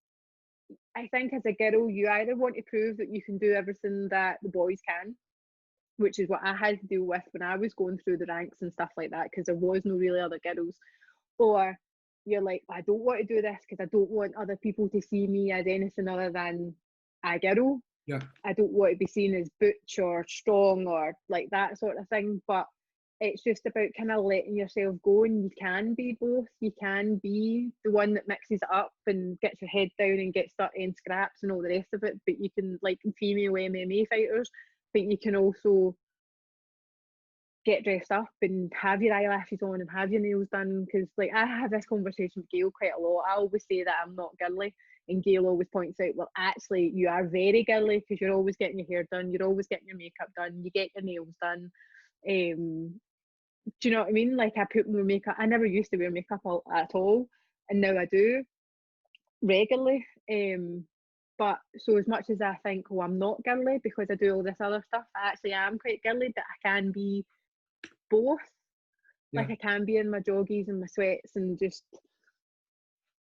I think as a girl you either want to prove that you can do everything that the boys can, which is what I had to deal with when I was going through the ranks and stuff like that, because there was no really other girls. Or you're like, I don't want to do this because I don't want other people to see me as anything other than a girl. Yeah. I don't want to be seen as butch or strong or like that sort of thing. But it's just about kind of letting yourself go, and you can be both. You can be the one that mixes it up and gets your head down and gets stuck in scraps and all the rest of it. But you can, like female MMA fighters, but you can also get dressed up and have your eyelashes on and have your nails done. Because like I have this conversation with Gail quite a lot. I always say that I'm not girly, and Gail always points out, well, actually you are very girly because you're always getting your hair done, you're always getting your makeup done, you get your nails done. Do you know what I mean? Like I put more makeup. I never used to wear makeup at all, and now I do regularly. But so as much as I think, oh, I'm not girly because I do all this other stuff, I actually am quite girly, but I can be both. Yeah. Like I can be in my joggies and my sweats and just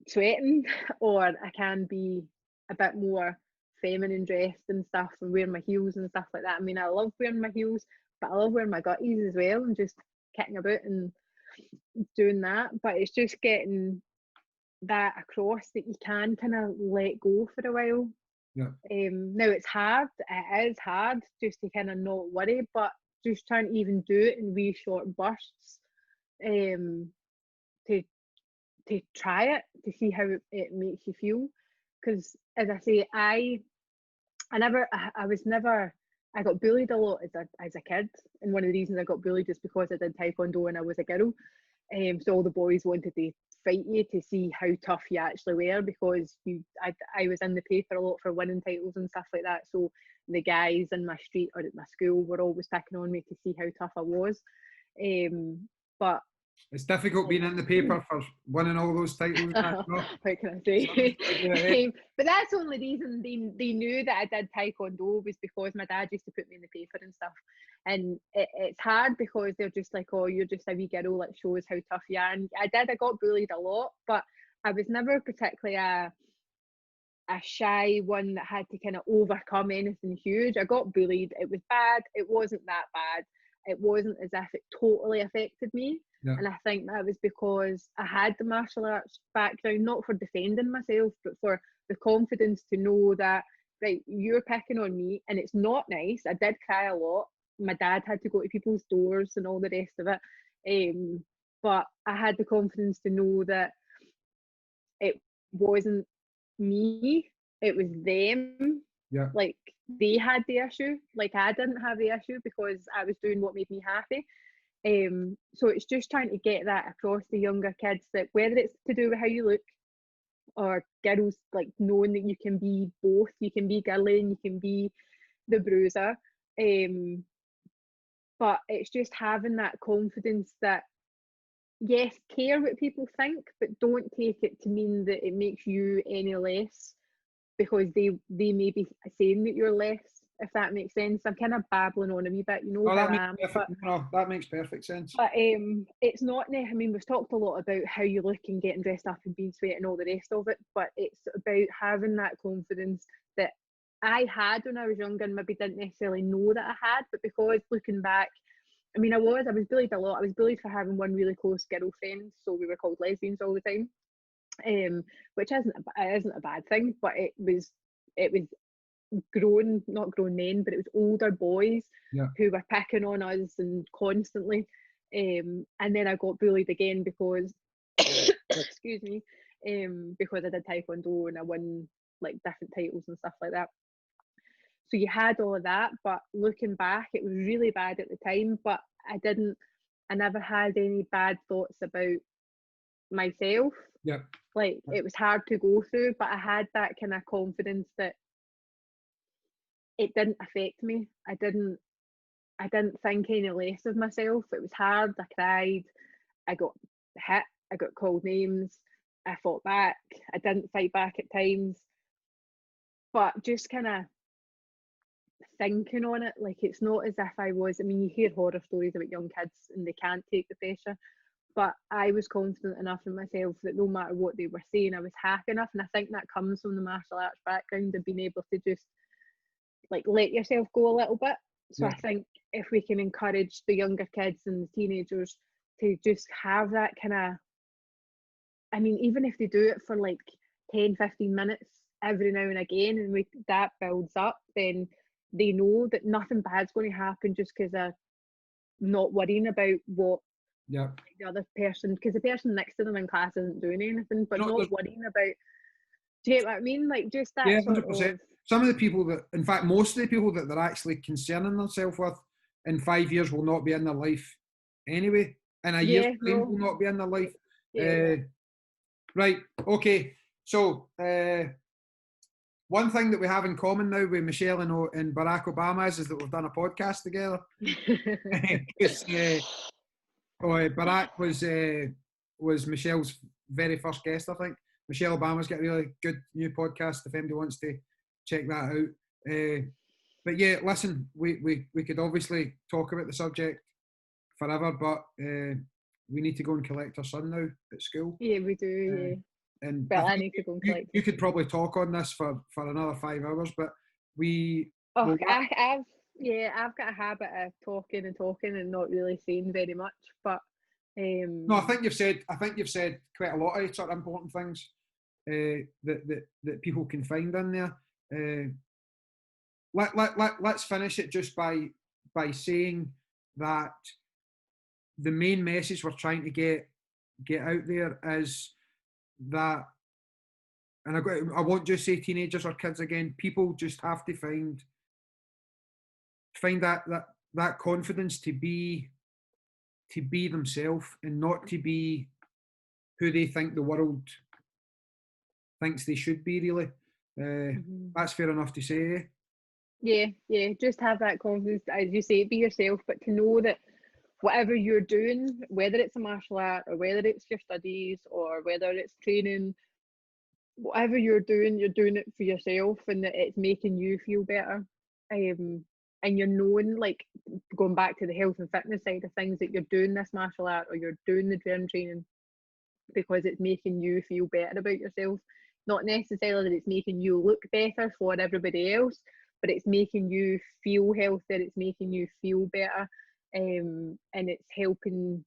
sweating, or I can be a bit more feminine dressed and stuff and wearing my heels and stuff like that. I mean, I love wearing my heels, but I love wearing my gutties as well and just kicking about and doing that. But it's just getting that across that you can kind of let go for a while. Yeah. Now it's hard. It is hard just to kind of not worry, but just trying to even do it in wee short bursts, to try it, to see how it makes you feel. Because as I say, I got bullied a lot as a kid, and one of the reasons I got bullied is because I did taekwondo and I was a girl. So all the boys wanted to fight you to see how tough you actually were, because I was in the paper a lot for winning titles and stuff like that. So the guys in my street or at my school were always picking on me to see how tough I was. But it's difficult being in the paper for winning all those titles. What can I say? But that's the only reason they knew that I did taekwondo, was because my dad used to put me in the paper and stuff. And it's hard because they're just like, oh, you're just a wee girl, like show us how tough you are. And I got bullied a lot, but I was never particularly a shy one that had to kind of overcome anything huge. I got bullied. It was bad. It wasn't that bad. It wasn't as if it totally affected me. Yeah. And I think that was because I had the martial arts background, not for defending myself, but for the confidence to know that, right, you're picking on me and it's not nice. I did cry a lot. My dad had to go to people's doors and all the rest of it. But I had the confidence to know that it wasn't me, it was them. Yeah. Like they had the issue, like I didn't have the issue because I was doing what made me happy. So it's just trying to get that across to younger kids, that whether it's to do with how you look or girls, like knowing that you can be both, you can be girly and you can be the bruiser. But it's just having that confidence that, yes, care what people think, but don't take it to mean that it makes you any less because they may be saying that you're less, if that makes sense. I'm kind of babbling on a wee bit, you know how I am. That makes perfect sense. But it's not, I mean, we've talked a lot about how you look and getting dressed up and being sweaty and all the rest of it, but it's about having that confidence that I had when I was younger and maybe didn't necessarily know that I had, but because looking back, I mean, I was bullied a lot. I was bullied for having one really close girlfriend, so we were called lesbians all the time, which isn't a bad thing, but it was not grown men, but it was older boys who were picking on us and constantly. And then I got bullied again because, excuse me, because I did Taekwondo and I won like different titles and stuff like that. So you had all of that, but looking back, it was really bad at the time, but I never had any bad thoughts about myself. Like, it was hard to go through, but I had that kind of confidence that it didn't affect me. I didn't think any less of myself. It was hard. I cried. I got hit. I got called names. I fought back. I didn't fight back at times. But just kind of thinking on it, like, it's not as if I was, I mean, you hear horror stories about young kids and they can't take the pressure. But I was confident enough in myself that no matter what they were saying, I was happy enough. And I think that comes from the martial arts background and being able to just like let yourself go a little bit. So I think if we can encourage the younger kids and the teenagers to just have that kind of, I mean, even if they do it for like 10-15 minutes every now and again, and that builds up, then they know that nothing bad's going to happen just because of not worrying about what the other person, because the person next to them in class isn't doing anything, but not worrying about, do you get what I mean? Like, just that 100%. Some of the people that, in fact, most of the people that they're actually concerning themselves with in 5 years will not be in their life anyway. In a year's time will not be in their life. Right, okay. So, one thing that we have in common now with Michelle and Barack Obama is that we've done a podcast together. Barack was Michelle's very first guest, I think. Michelle Obama's got a really good new podcast if anybody wants to check that out. But yeah, listen, we could obviously talk about the subject forever, but we need to go and collect our son now at school. Yeah, we do, And but I need to go and collect you could probably talk on this for another 5 hours, but I've got a habit of talking and not really saying very much, but no, I think you've said quite a lot of sort of important things that people can find in there. Let's finish it just by saying that the main message we're trying to get out there is that, and I won't just say teenagers or kids again, people just have to find that confidence to be themselves and not to be who they think the world thinks they should be, really. That's fair enough to say. Yeah, just have that confidence, as you say, be yourself, but to know that whatever you're doing, whether it's a martial art or whether it's your studies or whether it's training, whatever you're doing it for yourself and that it's making you feel better. And you're knowing, like, going back to the health and fitness side of things, that you're doing this martial art or you're doing the gym training because it's making you feel better about yourself. Not necessarily that it's making you look better for everybody else, but it's making you feel healthier, it's making you feel better, and it's helping,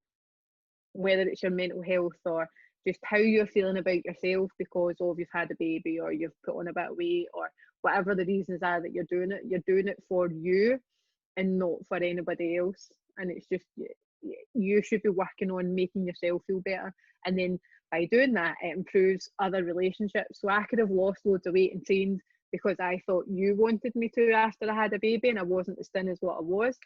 whether it's your mental health or just how you're feeling about yourself because you've had a baby or you've put on a bit of weight or whatever the reasons are that you're doing it for you and not for anybody else. And it's just, you should be working on making yourself feel better, and then by doing that it improves other relationships. So I could have lost loads of weight and trained because I thought you wanted me to after I had a baby and I wasn't as thin as what I was,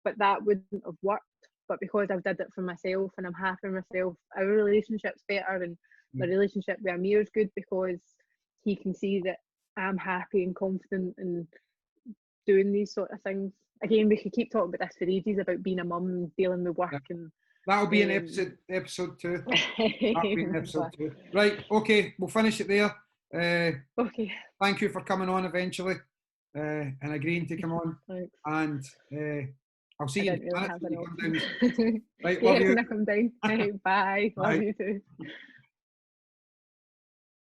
but that wouldn't have worked. But because I've did it for myself and I'm happy with myself, our relationship's better, and my relationship with Amir is good because he can see that I'm happy and confident and doing these sort of things. Again, we could keep talking about this for ages about being a mum and dealing with work and that'll be an episode 2. That'll be an episode 2. Right, okay, we'll finish it there. Okay. Thank you for coming on eventually and agreeing to come on. Thanks. And I'll see you in really a minute have when you an come down. option. Right, love you. When I come down. Bye. Bye. Love you too.